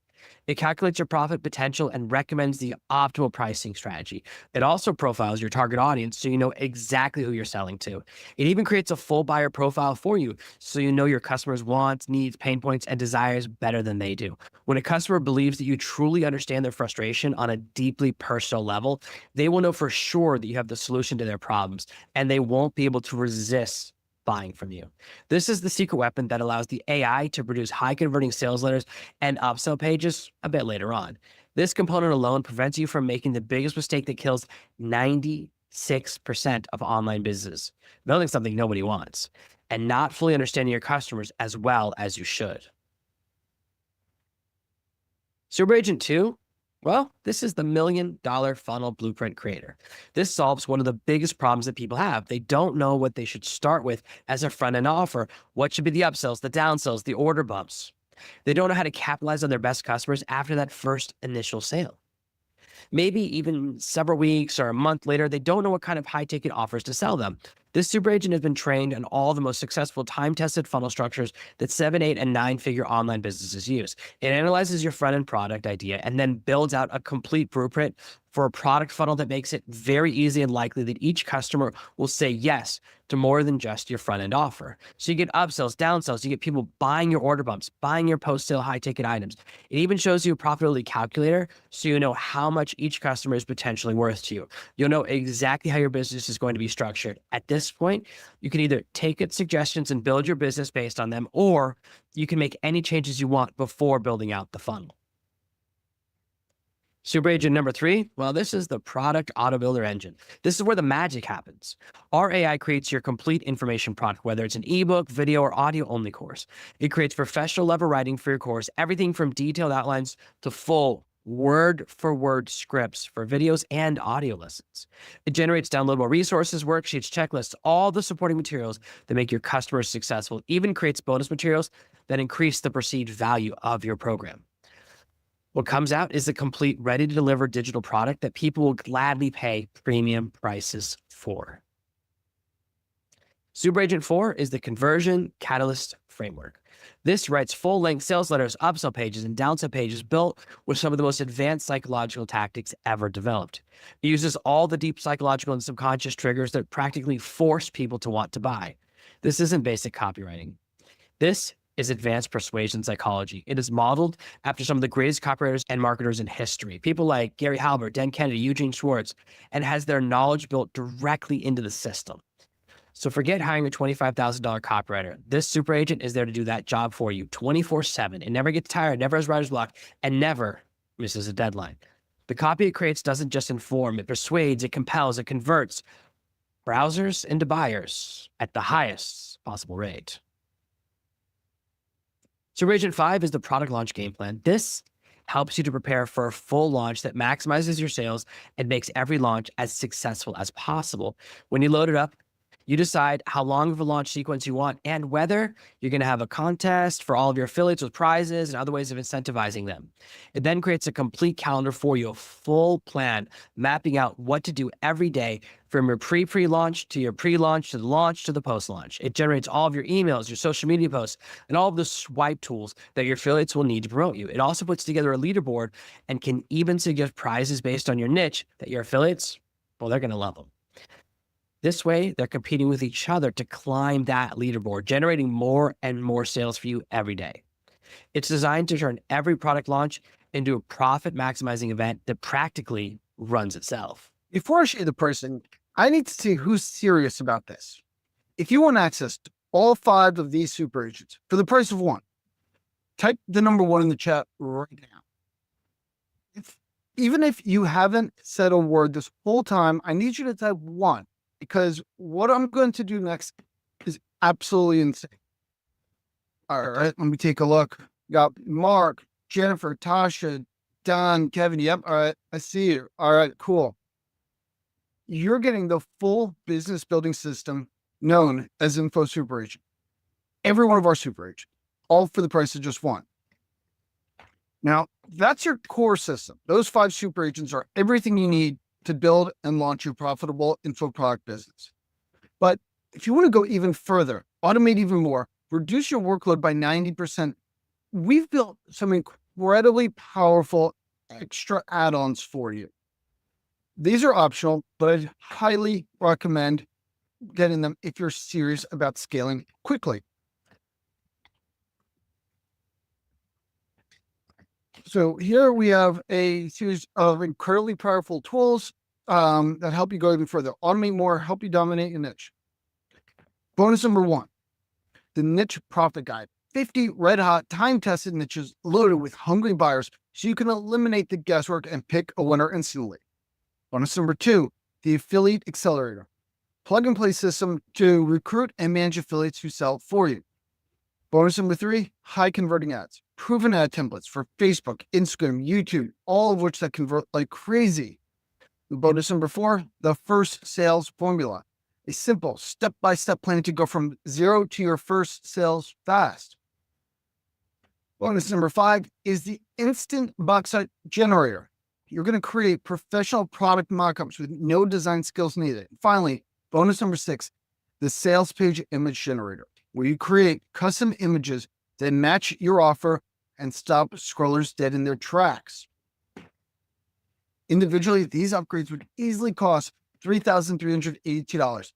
It calculates your profit potential and recommends the optimal pricing strategy. It also profiles your target audience so you know exactly who you're selling to. It even creates a full buyer profile for you so you know your customers' wants, needs, pain points, and desires better than they do. When a customer believes that you truly understand their frustration on a deeply personal level, they will know for sure that you have the solution to their problems, and they won't be able to resist buying from you. This is the secret weapon that allows the AI to produce high converting sales letters and upsell pages a bit later on. This component alone prevents you from making the biggest mistake that kills 96% of online businesses, building something nobody wants, and not fully understanding your customers as well as you should. Super Agent 2, well, this is the $1 million funnel blueprint creator. This solves one of the biggest problems that people have. They don't know what they should start with as a front-end offer. What should be the upsells, the downsells, the order bumps? They don't know how to capitalize on their best customers after that first initial sale. Maybe even several weeks or a month later, they don't know what kind of high-ticket offers to sell them. This super agent has been trained on all the most successful time-tested funnel structures that 7, 8, and 9-figure online businesses use. It analyzes your front-end product idea and then builds out a complete blueprint for a product funnel that makes it very easy and likely that each customer will say yes to more than just your front-end offer. So you get upsells, downsells, you get people buying your order bumps, buying your post-sale high-ticket items. It even shows you a profitability calculator so you know how much each customer is potentially worth to you. You'll know exactly how your business is going to be structured. At this point, you can either take its suggestions and build your business based on them, or you can make any changes you want before building out the funnel. Super agent number 3, well, this is the product auto builder engine. This is where the magic happens. Our AI creates your complete information product, whether it's an ebook, video, or audio only course. It creates professional level writing for your course, everything from detailed outlines to full word for word scripts for videos and audio lessons. It generates downloadable resources, worksheets, checklists, all the supporting materials that make your customers successful. It even creates bonus materials that increase the perceived value of your program. What comes out is a complete, ready-to-deliver digital product that people will gladly pay premium prices for. Super Agent 4 is the Conversion Catalyst Framework. This writes full-length sales letters, upsell pages, and downsell pages built with some of the most advanced psychological tactics ever developed. It uses all the deep psychological and subconscious triggers that practically force people to want to buy. This isn't basic copywriting. This is advanced persuasion psychology. It is modeled after some of the greatest copywriters and marketers in history, people like Gary Halbert, Dan Kennedy, Eugene Schwartz, and has their knowledge built directly into the system. So forget hiring a $25,000 copywriter. This super agent is there to do that job for you 24/7. It never gets tired, never has writer's block, and never misses a deadline. The copy it creates doesn't just inform, it persuades, it compels, it converts browsers into buyers at the highest possible rate. Super Agent 5 is the product launch game plan. This helps you to prepare for a full launch that maximizes your sales and makes every launch as successful as possible. When you load it up, You decide how long of a launch sequence you want and whether you're going to have a contest for all of your affiliates with prizes and other ways of incentivizing them. It then creates a complete calendar for you, a full plan, mapping out what to do every day from your pre-launch to your pre-launch to the launch to the post-launch. It generates all of your emails, your social media posts, and all of the swipe tools that your affiliates will need to promote you. It also puts together a leaderboard and can even suggest prizes based on your niche that your affiliates, well, they're going to love them. This way, they're competing with each other to climb that leaderboard, generating more and more sales for you every day. It's designed to turn every product launch into a profit-maximizing event that practically runs itself. Before I show you the pricing, I need to see who's serious about this. If you want access to all 5 of these super agents for the price of 1, type the number 1 in the chat right now. Even if you haven't said a word this whole time, I need you to type 1. Because what I'm going to do next is absolutely insane. All right, let me take a look. Got Mark, Jennifer, Tasha, Don, Kevin. Yep. All right, I see you. All right, cool. You're getting the full business building system known as Info Super Agent. Every one of our super agents, all for the price of just 1. Now, that's your core system. Those 5 super agents are everything you need to build and launch your profitable info product business. But if you want to go even further, automate even more, reduce your workload by 90%, we've built some incredibly powerful extra add-ons for you. These are optional, but I highly recommend getting them if you're serious about scaling quickly. So here we have a series of incredibly powerful tools that help you go even further, automate more, help you dominate your niche. Bonus number 1, the niche profit guide. 50 red hot time tested niches loaded with hungry buyers so you can eliminate the guesswork and pick a winner instantly. Bonus number 2, the affiliate accelerator. Plug and play system to recruit and manage affiliates who sell for you. Bonus number 3, high converting ads. Proven ad templates for Facebook, Instagram, YouTube, all of which that convert like crazy. Bonus number 4, the first sales formula. A simple step-by-step plan to go from 0 to your first sales fast. Bonus number 5 is the instant box art generator. You're going to create professional product mockups with no design skills needed. Finally, bonus number 6, the sales page image generator, where you create custom images that match your offer and stop scrollers dead in their tracks. Individually, these upgrades would easily cost $3,382.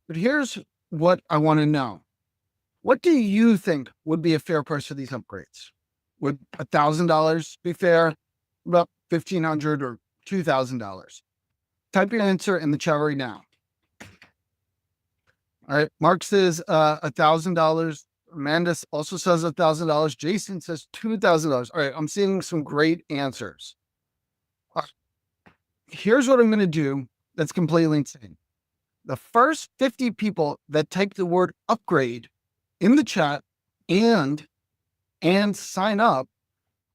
But here's what I want to know. What do you think would be a fair price for these upgrades? Would $1,000 be fair? About $1,500 or $2,000? Type your answer in the chat right now. All right, Mark says $1,000. Amanda also says $1,000. Jason says $2,000. All right, I'm seeing some great answers. Here's what I'm going to do that's completely insane. The first 50 people that type the word upgrade in the chat and sign up,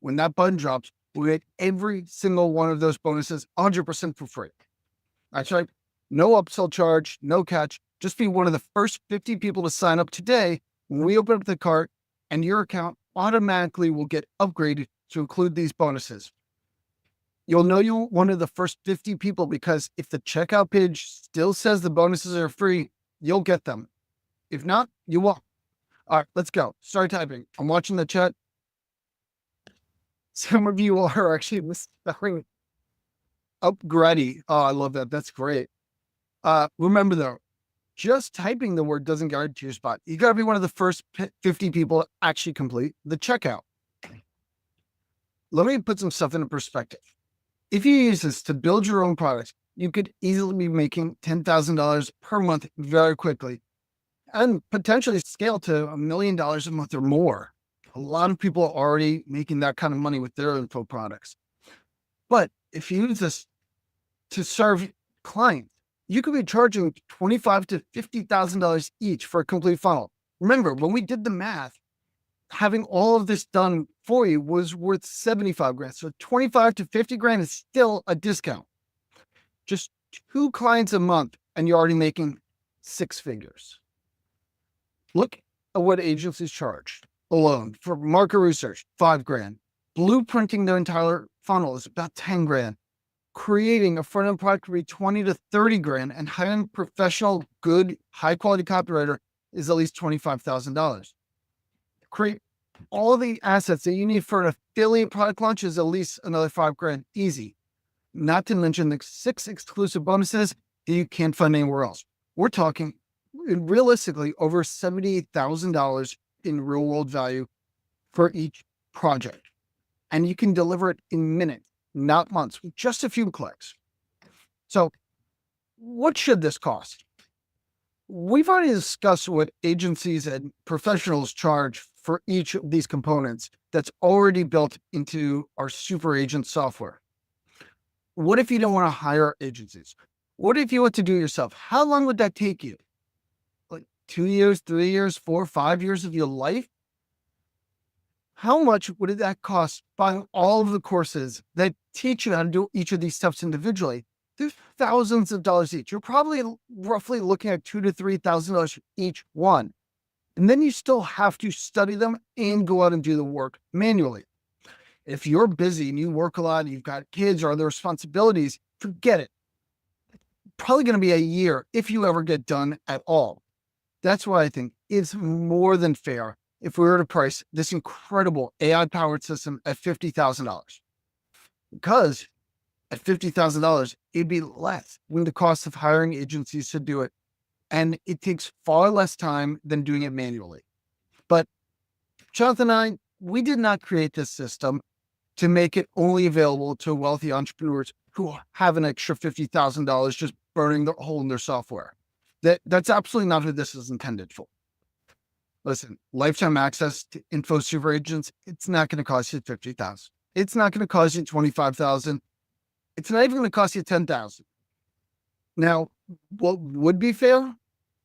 when that button drops, we'll get every single one of those bonuses 100% for free. That's right. No upsell charge, no catch. Just be one of the first 50 people to sign up today when we open up the cart, and your account automatically will get upgraded to include these bonuses. You'll know you're one of the first 50 people because if the checkout page still says the bonuses are free, you'll get them. If not, you won't. All right, let's go. Start typing. I'm watching the chat. Some of you are actually misspelling upgrade. Oh, I love that. That's great. Remember though, just typing the word doesn't guarantee your spot. You got to be one of the first 50 people to actually complete the checkout. Let me put some stuff into perspective. If you use this to build your own products, you could easily be making $10,000 per month very quickly and potentially scale to $1 million a month or more. A lot of people are already making that kind of money with their info products. But if you use this to serve clients, you could be charging $25,000 to $50,000 each for a complete funnel. Remember, when we did the math, having all of this done for you was worth 75 grand. So 25 to 50 grand is still a discount. Just 2 clients a month and you're already making 6 figures. Look at what agencies charge alone for market research, $5,000. Blueprinting their entire funnel is about 10 grand. Creating a front end product could be 20 to 30 grand, and hiring professional, good, high quality copywriter is at least $25,000. Create all of the assets that you need for an affiliate product launch is at least another 5 grand, easy. Not to mention the 6 exclusive bonuses that you can't find anywhere else. We're talking realistically over $78,000 in real world value for each project. And you can deliver it in minutes, not months, with just a few clicks. So what should this cost? We've already discussed what agencies and professionals charge for each of these components that's already built into our super agent software. What if you don't want to hire agencies? What if you want to do it yourself? How long would that take you? Like 2 years, 3 years, 4, 5 years of your life? How much would that cost buying all of the courses that teach you how to do each of these steps individually? They're thousands of dollars each. You're probably roughly looking at $2,000 to $3,000 each one. And then you still have to study them and go out and do the work manually. If you're busy and you work a lot and you've got kids or other responsibilities, forget it. Probably going to be a year if you ever get done at all. That's why I think it's more than fair if we were to price this incredible AI-powered system at $50,000. Because at $50,000, it'd be less than the cost of hiring agencies to do it. And it takes far less time than doing it manually. But Jonathan and I, we did not create this system to make it only available to wealthy entrepreneurs who have an extra $50,000 just burning the hole in their software. That's absolutely not who this is intended for. Listen, lifetime access to info super agents, it's not going to cost you $50,000. It's not going to cost you $25,000. It's not even going to cost you $10,000. Now, what would be fair?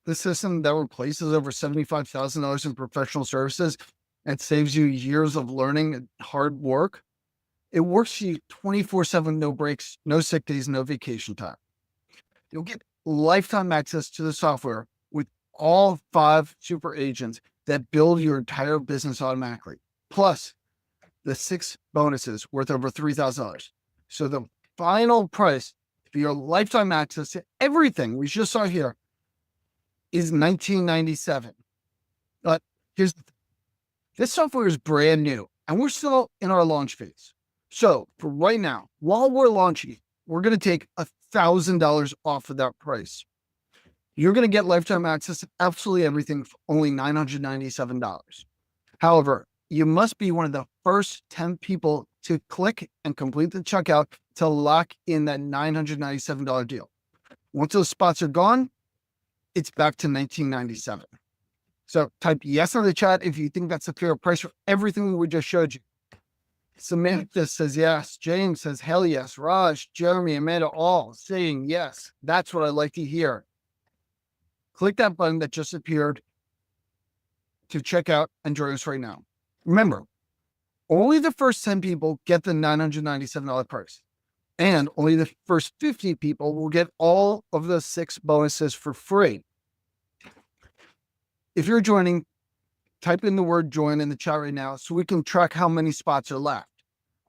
The system that replaces over $75,000 in professional services and saves you years of learning and hard work. It works for you 24/7, no breaks, no sick days, no vacation time. You'll get lifetime access to the software with all 5 super agents that build your entire business automatically, plus the 6 bonuses worth over $3,000. So the final price for your lifetime access to everything we just saw here is $19.97. But this software is brand new and we're still in our launch phase. So for right now, while we're launching, we're going to take $1,000 off of that price. You're going to get lifetime access to absolutely everything for only $997. However, you must be one of the first 10 people to click and complete the checkout to lock in that $997 deal. Once those spots are gone, it's back to $1997. So type yes in the chat if you think that's a fair price for everything we just showed you. Samantha says yes. James says hell yes. Raj, Jeremy, Amanda, all saying yes. That's what I like to hear. Click that button that just appeared to check out and join us right now. Remember, only the first 10 people get the $997 price. And only the first 50 people will get all of the 6 bonuses for free. If you're joining, type in the word join in the chat right now so we can track how many spots are left.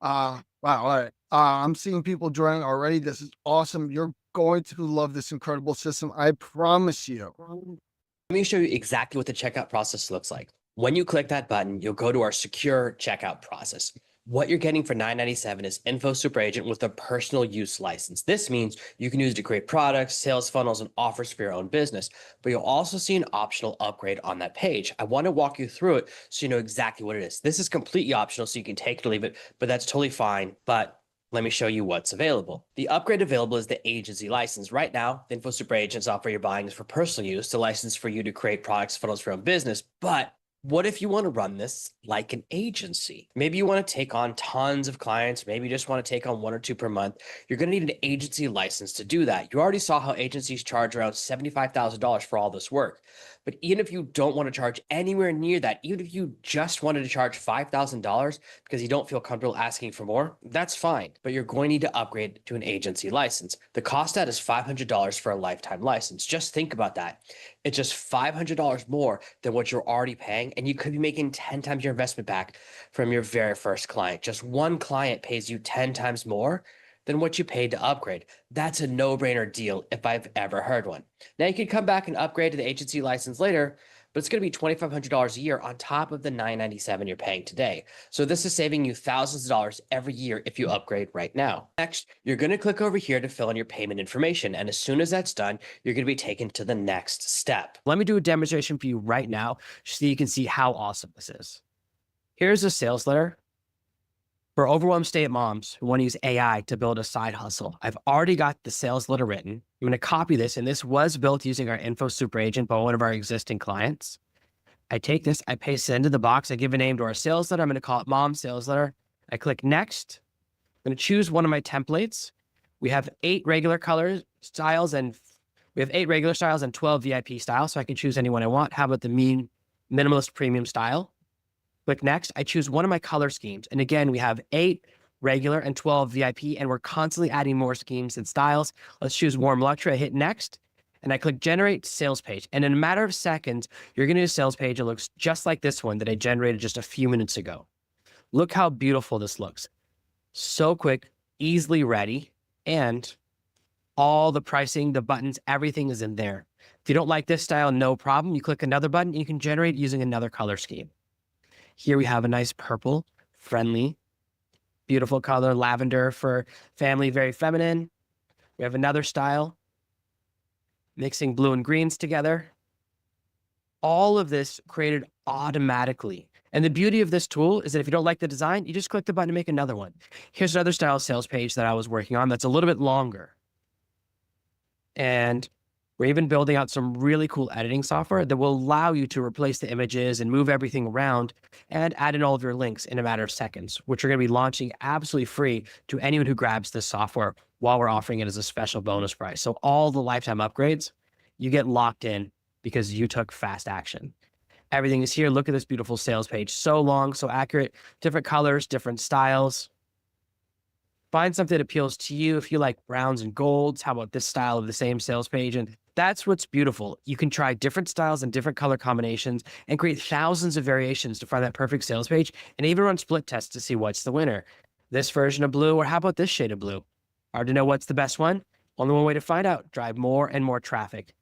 Wow, all right. I'm seeing people joining already. This is awesome. You're going to love this incredible system. I promise you. Let me show you exactly what the checkout process looks like. When you click that button, you'll go to our secure checkout process. What you're getting for $997 is Info Super Agent with a personal use license. This means you can use it to create products, sales funnels, and offers for your own business, but you'll also see an optional upgrade on that page. I want to walk you through it so you know exactly what it is. This is completely optional, so you can take it or leave it, but that's totally fine. But let me show you what's available. The upgrade available is the agency license. Right now, the Info Super Agent software you're buying is for personal use, the license for you to create products, funnels for your own business, but what if you want to run this like an agency? Maybe you want to take on tons of clients. Maybe you just want to take on 1 or 2 per month. You're going to need an agency license to do that. You already saw how agencies charge around $75,000 for all this work. But even if you don't want to charge anywhere near that, even if you just wanted to charge $5,000 because you don't feel comfortable asking for more, that's fine. But you're going to need to upgrade to an agency license. The cost of that is $500 for a lifetime license. Just think about that. It's just $500 more than what you're already paying, and you could be making 10 times your investment back from your very first client. Just one client pays you 10 times more than what you paid to upgrade. That's a no-brainer deal if I've ever heard one. Now you could come back and upgrade to the agency license later, but it's going to be $2,500 a year on top of the $997 you're paying today. So this is saving you thousands of dollars every year if you upgrade right now. Next, you're going to click over here to fill in your payment information. And as soon as that's done, you're going to be taken to the next step. Let me do a demonstration for you right now so you can see how awesome this is. Here's a sales letter for overwhelmed stay-at-home moms who want to use AI to build a side hustle. I've already got the sales letter written. I'm going to copy this, and this was built using our Info Super Agent by one of our existing clients. I take this, I paste it into the box, I give a name to our sales letter. I'm going to call it Mom Sales Letter. I click Next. I'm going to choose one of my templates. We have 8 regular color styles, and we have 8 regular styles and 12 VIP styles, so I can choose any one I want. How about the minimalist premium style? Click Next. I choose one of my color schemes. And again, we have 8 regular and 12 VIP, and we're constantly adding more schemes and styles. Let's choose Warm Luxury. I hit Next, and I click Generate Sales Page. And in a matter of seconds, you're going to get a sales page that looks just like this one that I generated just a few minutes ago. Look how beautiful this looks. So quick, easily ready, and all the pricing, the buttons, everything is in there. If you don't like this style, no problem. You click another button, and you can generate using another color scheme. Here we have a nice purple, friendly, beautiful color, lavender for family, very feminine. We have another style, mixing blue and greens together. All of this created automatically. And the beauty of this tool is that if you don't like the design, you just click the button to make another one. Here's another style sales page that I was working on that's a little bit longer. And we're even building out some really cool editing software that will allow you to replace the images and move everything around and add in all of your links in a matter of seconds, which we're going to be launching absolutely free to anyone who grabs this software while we're offering it as a special bonus price. So all the lifetime upgrades, you get locked in because you took fast action. Everything is here. Look at this beautiful sales page. So long, so accurate, different colors, different styles. Find something that appeals to you. If you like browns and golds, how about this style of the same sales page? And that's what's beautiful. You can try different styles and different color combinations and create thousands of variations to find that perfect sales page, and even run split tests to see what's the winner. This version of blue, or how about this shade of blue? Hard to know what's the best one? Only one way to find out: drive more and more traffic.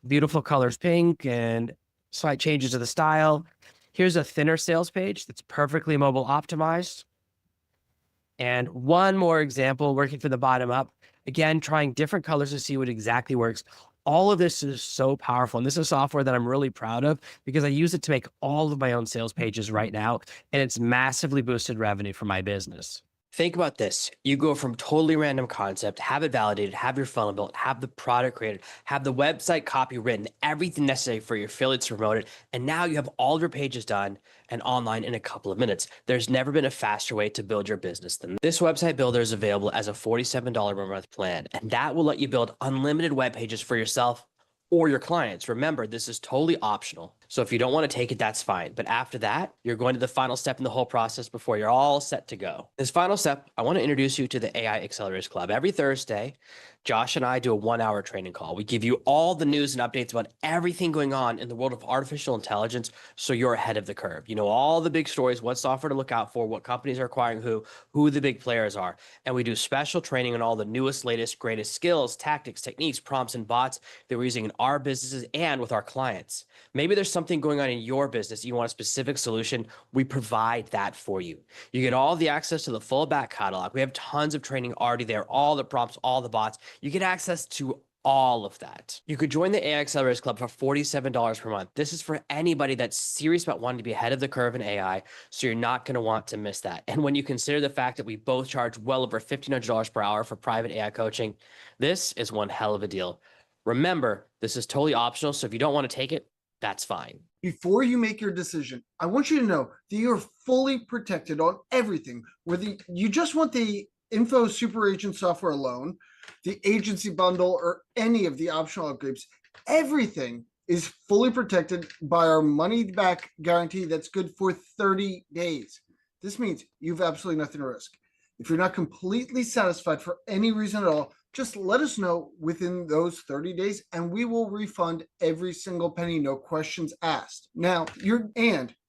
Beautiful colors, pink, and slight changes to the style. Here's a thinner sales page that's perfectly mobile optimized. And one more example, working from the bottom up. Again, trying different colors to see what exactly works. All of this is so powerful. And this is software that I'm really proud of because I use it to make all of my own sales pages right now. And it's massively boosted revenue for my business. Think about this. You go from totally random concept, have it validated, have your funnel built, have the product created, have the website copy written, everything necessary for your affiliates to promote it. And now you have all of your pages done and online in a couple of minutes. There's never been a faster way to build your business than this. Website builder is available as a $47 per month plan, and that will let you build unlimited web pages for yourself or your clients. Remember, this is totally optional. So if you don't want to take it, that's fine. But after that, you're going to the final step in the whole process before you're all set to go. This final step, I want to introduce you to the AI Accelerators Club. Every Thursday, Josh and I do a 1-hour training call. We give you all the news and updates about everything going on in the world of artificial intelligence so you're ahead of the curve. You know, all the big stories, what software to look out for, what companies are acquiring who the big players are. And we do special training on all the newest, latest, greatest skills, tactics, techniques, prompts, and bots that we're using in our businesses and with our clients. Maybe there's something going on in your business. You want a specific solution. We provide that for you. You get all the access to the full back catalog. We have tons of training already there, all the prompts, all the bots. You get access to all of that. You could join the AI Accelerators Club for $47 per month. This is for anybody that's serious about wanting to be ahead of the curve in AI, so you're not going to want to miss that. And when you consider the fact that we both charge well over $1,500 per hour for private AI coaching, this is one hell of a deal. Remember, this is totally optional, so if you don't want to take it, that's fine. Before you make your decision, I want you to know that you're fully protected on everything. Whether you just want the Info Super Agent software alone, the agency bundle, or any of the optional upgrades, everything is fully protected by our money back guarantee that's good for 30 days. This means you've absolutely nothing to risk. If you're not completely satisfied for any reason at all, just let us know within those 30 days and we will refund every single penny, no questions asked. Now, you're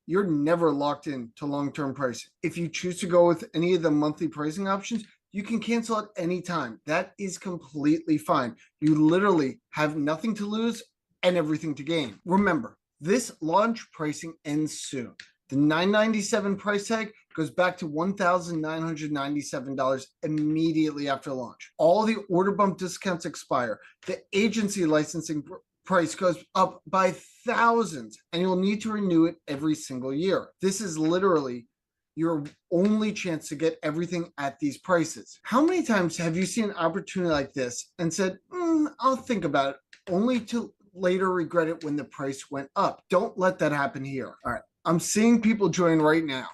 never locked in to long-term pricing. If you choose to go with any of the monthly pricing options, you can cancel at any time. That is completely fine. You literally have nothing to lose and everything to gain. Remember, this launch pricing ends soon. The $997 price tag goes back to $1,997 immediately after launch. All the order bump discounts expire. The agency licensing price goes up by thousands, and you'll need to renew it every single year. This is literally your only chance to get everything at these prices. How many times have you seen an opportunity like this and said, I'll think about it, only to later regret it when the price went up? Don't let that happen here. All right. I'm seeing people join right now.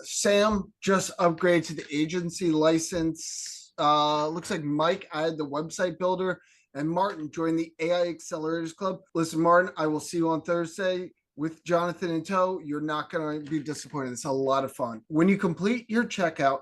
Sam just upgraded to the agency license. Looks like Mike added the website builder, and Martin joined the AI Accelerators Club. Listen, Martin, I will see you on Thursday with Jonathan in tow. You're not going to be disappointed. It's a lot of fun. When you complete your checkout,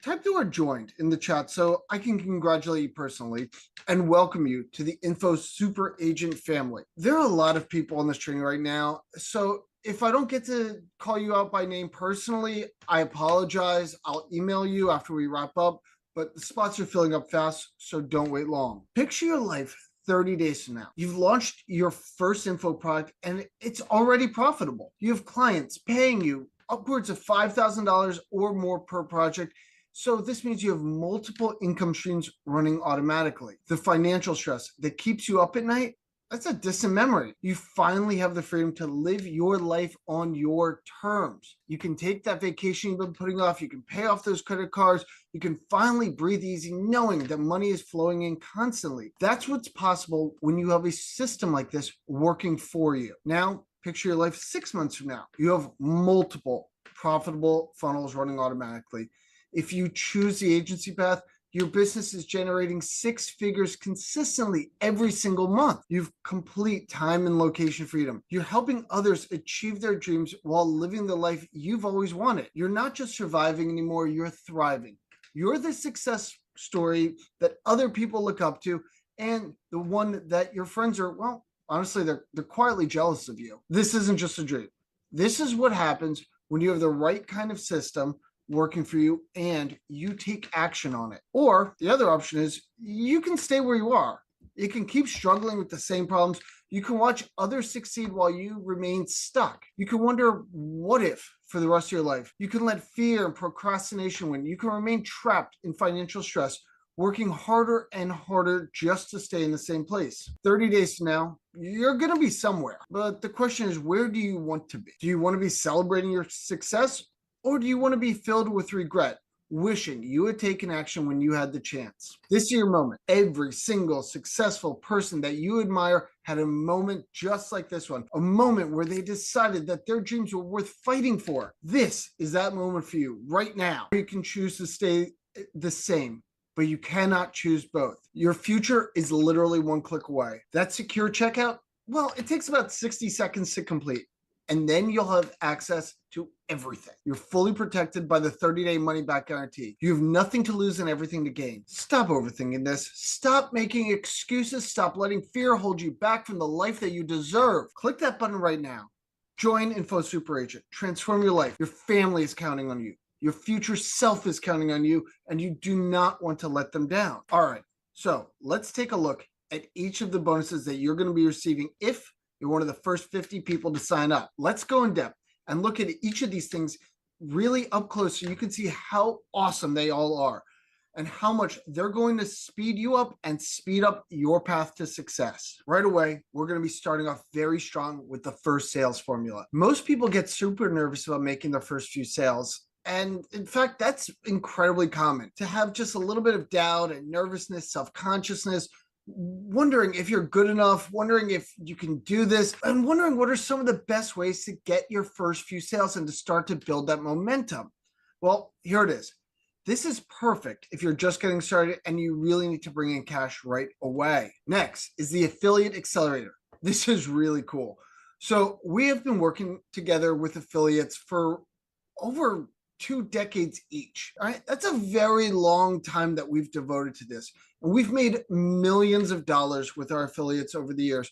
type the word joined in the chat so I can congratulate you personally and welcome you to the Info Super Agent family. There are a lot of people on this training right now, so if I don't get to call you out by name personally, I apologize. I'll email you after we wrap up, but the spots are filling up fast, so don't wait long. Picture your life 30 days from now. You've launched your first info product and it's already profitable. You have clients paying you upwards of $5,000 or more per project. So this means you have multiple income streams running automatically. The financial stress that keeps you up at night, that's a distant memory. You finally have the freedom to live your life on your terms. You can take that vacation you've been putting off. You can pay off those credit cards. You can finally breathe easy knowing that money is flowing in constantly. That's what's possible when you have a system like this working for you. Now, picture your life 6 months from now. You have multiple profitable funnels running automatically. If you choose the agency path, your business is generating 6 figures consistently every single month. You've complete time and location freedom. You're helping others achieve their dreams while living the life you've always wanted. You're not just surviving anymore, you're thriving. You're the success story that other people look up to and the one that your friends are, well, honestly, they're quietly jealous of you. This isn't just a dream. This is what happens when you have the right kind of system working for you and you take action on it. Or the other option is you can stay where you are. You can keep struggling with the same problems. You can watch others succeed while you remain stuck. You can wonder what if for the rest of your life. You can let fear and procrastination win. You can remain trapped in financial stress, working harder and harder just to stay in the same place. 30 days from now, you're going to be somewhere. But the question is, where do you want to be? Do you want to be celebrating your success? Or do you want to be filled with regret, wishing you had taken action when you had the chance? This is your moment. Every single successful person that you admire had a moment just like this one, a moment where they decided that their dreams were worth fighting for. This is that moment for you right now. You can choose to stay the same, but you cannot choose both. Your future is literally one click away. That secure checkout, well, it takes about 60 seconds to complete. And then you'll have access to everything. You're fully protected by the 30-day money-back guarantee. You have nothing to lose and everything to gain. Stop overthinking this. Stop making excuses. Stop letting fear hold you back from the life that you deserve. Click that button right now. Join Info Super Agent. Transform your life. Your family is counting on you. Your future self is counting on you, and you do not want to let them down. All right, so let's take a look at each of the bonuses that you're going to be receiving if you're one of the first 50 people to sign up. Let's go in depth and look at each of these things really up close so you can see how awesome they all are and how much they're going to speed you up and speed up your path to success. Right away, we're going to be starting off very strong with the first sales formula. Most people get super nervous about making their first few sales. And in fact, that's incredibly common to have just a little bit of doubt and nervousness, self-consciousness, wondering if you're good enough, wondering if you can do this, and wondering what are some of the best ways to get your first few sales and to start to build that momentum. Well, here it is. This is perfect if you're just getting started and you really need to bring in cash right away. Next is the Affiliate Accelerator. This is really cool. So we have been working together with affiliates for over 2 decades each. All right. That's a very long time that we've devoted to this. And we've made millions of dollars with our affiliates over the years.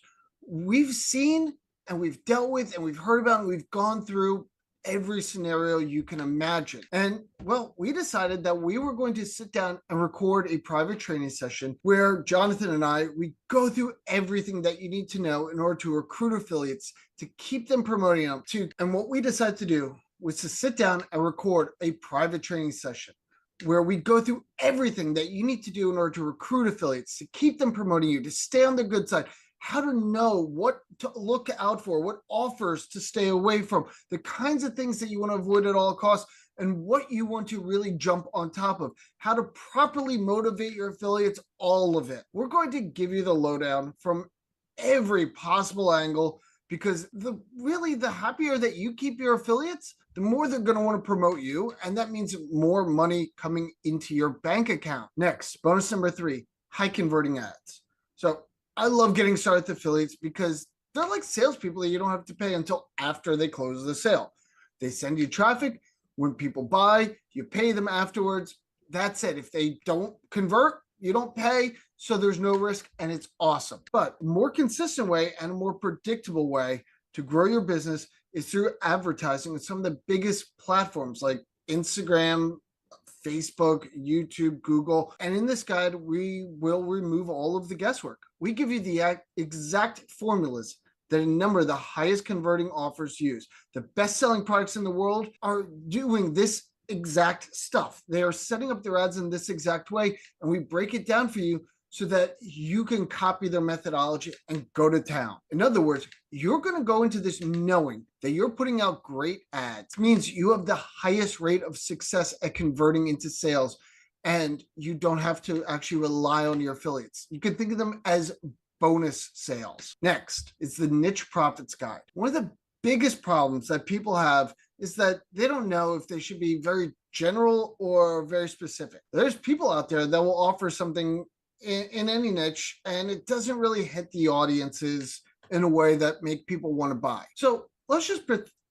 We've seen and we've dealt with and we've heard about and we've gone through every scenario you can imagine. And well, we decided that we were going to sit down and record a private training session where Jonathan and we go through everything that you need to know in order to recruit affiliates, to keep them promoting them to. And what we decided to do was to sit down and record a private training session where we go through everything that you need to do in order to recruit affiliates, to keep them promoting you, to stay on the good side, how to know what to look out for, what offers to stay away from, the kinds of things that you want to avoid at all costs, and what you want to really jump on top of, how to properly motivate your affiliates, all of it. We're going to give you the lowdown from every possible angle, because the happier that you keep your affiliates, the more they're going to want to promote you. And that means more money coming into your bank account. Next, bonus number 3, high converting ads. So I love getting started with affiliates because they're like salespeople that you don't have to pay until after they close the sale. They send you traffic. When people buy, you pay them afterwards. That's it. If they don't convert, you don't pay, so there's no risk, and it's awesome. But a more consistent way and a more predictable way to grow your business is through advertising with some of the biggest platforms like Instagram, Facebook, YouTube, Google. And in this guide, we will remove all of the guesswork. We give you the exact formulas that a number of the highest converting offers use. The best-selling products in the world are doing this exact stuff. They are setting up their ads in this exact way, and we break it down for you so that you can copy their methodology and go to town. In other words, you're going to go into this knowing that you're putting out great ads. It means you have the highest rate of success at converting into sales, and you don't have to actually rely on your affiliates. You can think of them as bonus sales. Next is the niche profits guide. One of the biggest problems that people have is that they don't know if they should be very general or very specific. There's people out there that will offer something in any niche, and it doesn't really hit the audiences in a way that make people want to buy. So let's just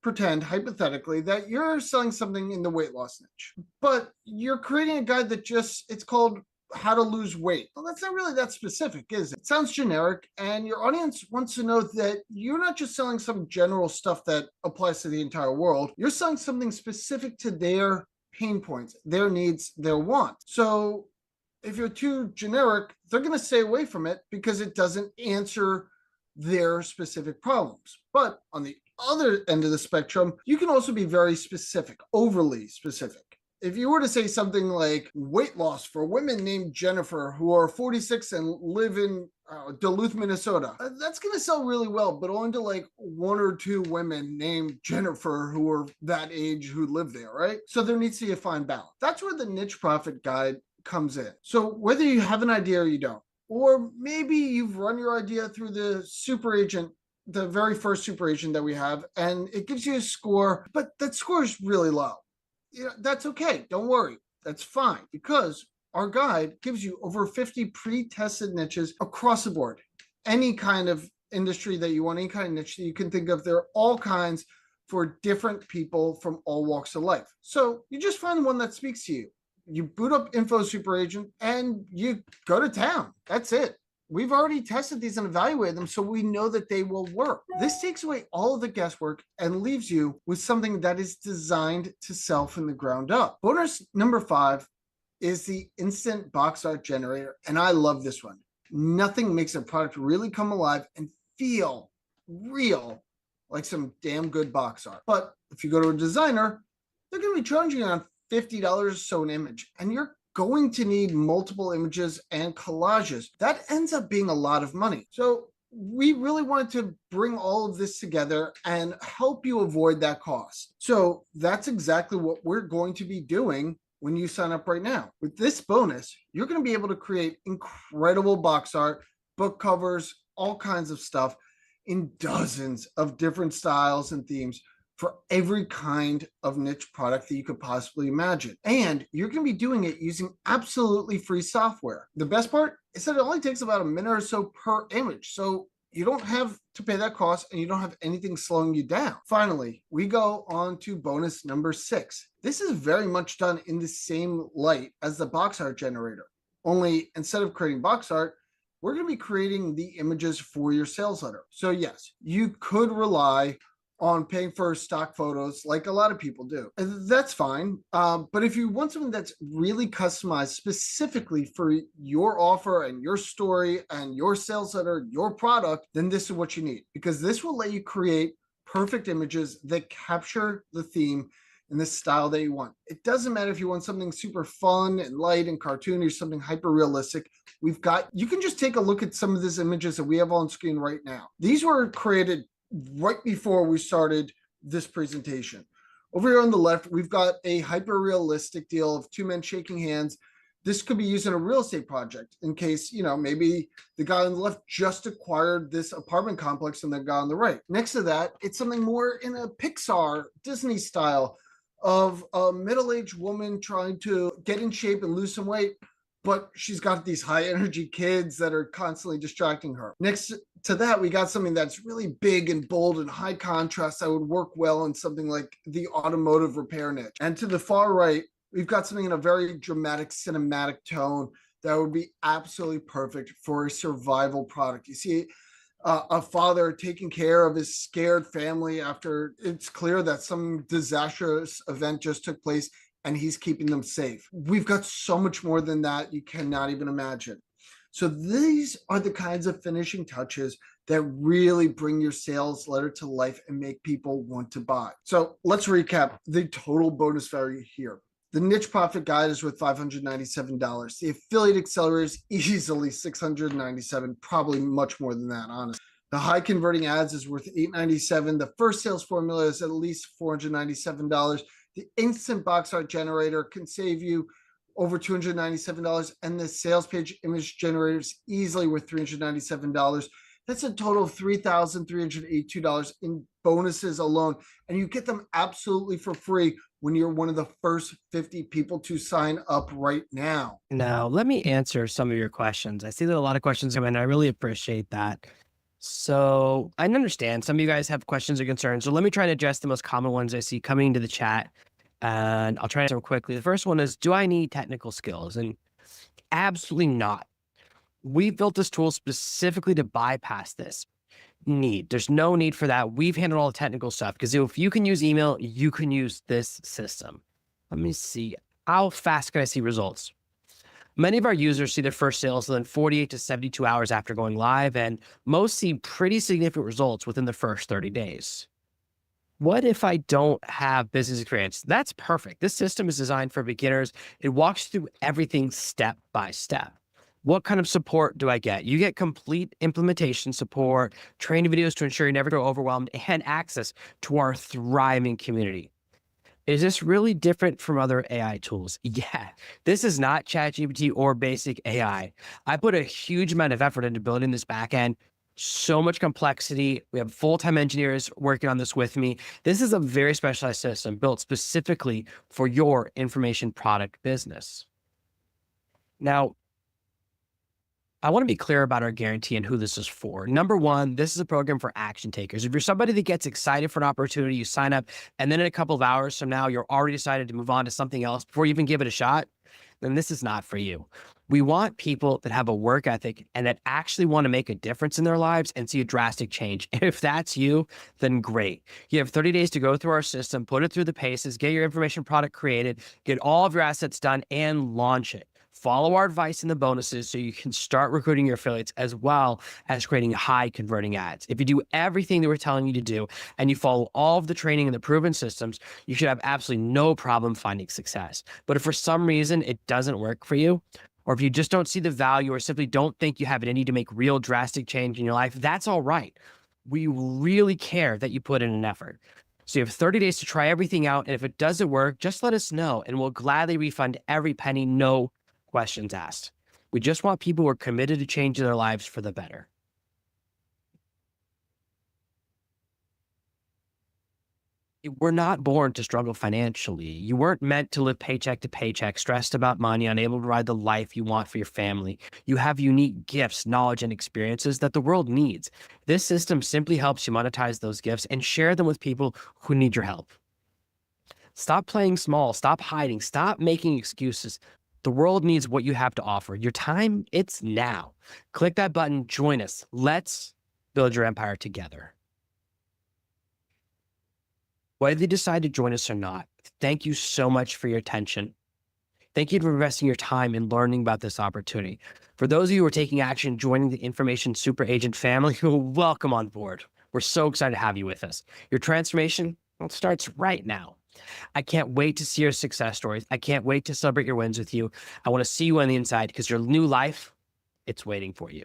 pretend hypothetically that you're selling something in the weight loss niche, but you're creating a guide that it's called how to lose weight. Well, that's not really that specific, is it? It sounds generic, and your audience wants to know that you're not just selling some general stuff that applies to the entire world. You're selling something specific to their pain points, their needs, their wants. So if you're too generic, they're going to stay away from it because it doesn't answer their specific problems. But on the other end of the spectrum, you can also be very specific, overly specific. If you were to say something like weight loss for women named Jennifer who are 46 and live in Duluth, Minnesota, that's going to sell really well, but only to like 1 or 2 women named Jennifer who are that age who live there, right? So there needs to be a fine balance. That's where the niche profit guide comes in. So whether you have an idea or you don't, or maybe you've run your idea through the super agent, the very first super agent that we have, and it gives you a score, but that score is really low. That's okay. Don't worry. That's fine, because our guide gives you over 50 pre-tested niches across the board. Any kind of industry that you want, any kind of niche that you can think of, there are all kinds for different people from all walks of life. So you just find the one that speaks to you. You boot up Info Super Agent and you go to town. That's it. We've already tested these and evaluated them, so we know that they will work. This takes away all of the guesswork and leaves you with something that is designed to sell from the ground up. Bonus number 5 is the instant box art generator, and I love this one. Nothing makes a product really come alive and feel real like some damn good box art. But if you go to a designer, they're going to be charging you around $50 or so an image, and you're going to need multiple images and collages. That ends up being a lot of money. So we really wanted to bring all of this together and help you avoid that cost. So that's exactly what we're going to be doing when you sign up right now. With this bonus, you're going to be able to create incredible box art, book covers, all kinds of stuff in dozens of different styles and themes for every kind of niche product that you could possibly imagine. And you're going to be doing it using absolutely free software. The best part is that it only takes about a minute or so per image. So You don't have to pay that cost and you don't have anything slowing you down. Finally, we go on to bonus number 6. This is very much done in the same light as the box art generator. Only instead of creating box art, we're going to be creating the images for your sales letter. So yes, you could rely on paying for stock photos like a lot of people do. And that's fine. But if you want something that's really customized specifically for your offer and your story and your sales letter, your product, then this is what you need, because this will let you create perfect images that capture the theme in the style that you want. It doesn't matter if you want something super fun and light and cartoony or something hyper realistic. You can just take a look at some of these images that we have on screen right now. These were created right before we started this presentation. Over here on the left, we've got a hyper realistic deal of 2 men shaking hands. This could be used in a real estate project in case, maybe the guy on the left just acquired this apartment complex and the guy on the right. Next to that, it's something more in a Pixar, Disney style of a middle-aged woman trying to get in shape and lose some weight, but she's got these high energy kids that are constantly distracting her. Next to that, we got something that's really big and bold and high contrast that would work well in something like the automotive repair niche. And to the far right, we've got something in a very dramatic, cinematic tone that would be absolutely perfect for a survival product. You see a father taking care of his scared family after it's clear that some disastrous event just took place, and he's keeping them safe. We've got so much more than that you cannot even imagine. So these are the kinds of finishing touches that really bring your sales letter to life and make people want to buy. So let's recap the total bonus value here. The niche profit guide is worth $597. The affiliate accelerator is easily $697, probably much more than that, honestly. The high converting ads is worth $897. The first sales formula is at least $497. The instant box art generator can save you over $297, and the sales page image generator is easily worth $397. That's a total of $3,382 in bonuses alone, and you get them absolutely for free when you're one of the first 50 people to sign up right now. Now, let me answer some of your questions. I see that a lot of questions come in, and I really appreciate that. So I understand some of you guys have questions or concerns. So let me try to address the most common ones I see coming into the chat, and I'll try to answer them quickly. The first one is, do I need technical skills? And absolutely not. We built this tool specifically to bypass this need. There's no need for that. We've handled all the technical stuff, because if you can use email, you can use this system. Let me see. How fast can I see results? Many of our users see their first sales within 48 to 72 hours after going live, and most see pretty significant results within the first 30 days. What if I don't have business experience? That's perfect. This system is designed for beginners. It walks through everything step by step. What kind of support do I get? You get complete implementation support, training videos to ensure you never go overwhelmed, and access to our thriving community. Is this really different from other AI tools? Yeah, this is not ChatGPT or basic AI. I put a huge amount of effort into building this backend. So much complexity. We have full-time engineers working on this with me. This is a very specialized system built specifically for your information product business. Now, I want to be clear about our guarantee and who this is for. Number one, this is a program for action takers. If you're somebody that gets excited for an opportunity, you sign up, and then in a couple of hours from now, you're already decided to move on to something else before you even give it a shot, then this is not for you. We want people that have a work ethic and that actually want to make a difference in their lives and see a drastic change. And if that's you, then great. You have 30 days to go through our system, put it through the paces, get your information product created, get all of your assets done, and launch it. Follow our advice in the bonuses so you can start recruiting your affiliates as well as creating high converting ads. If you do everything that we're telling you to do and you follow all of the training and the proven systems, you should have absolutely no problem finding success. But if for some reason it doesn't work for you, or if you just don't see the value or simply don't think you have it in you to make real drastic change in your life, that's all right. We really care that you put in an effort. So you have 30 days to try everything out. And if it doesn't work, just let us know and we'll gladly refund every penny, no questions asked. We just want people who are committed to changing their lives for the better. We're not born to struggle financially. You weren't meant to live paycheck to paycheck, stressed about money, unable to provide the life you want for your family. You have unique gifts, knowledge, and experiences that the world needs. This system simply helps you monetize those gifts and share them with people who need your help. Stop playing small, stop hiding, stop making excuses. The world needs what you have to offer. Your time, it's now. Click that button, join us. Let's build your empire together. Whether you decide to join us or not, thank you so much for your attention. Thank you for investing your time in learning about this opportunity. For those of you who are taking action, joining the Information Super Agent family, welcome on board. We're so excited to have you with us. Your transformation, well, starts right now. I can't wait to see your success stories. I can't wait to celebrate your wins with you. I want to see you on the inside because your new life, it's waiting for you.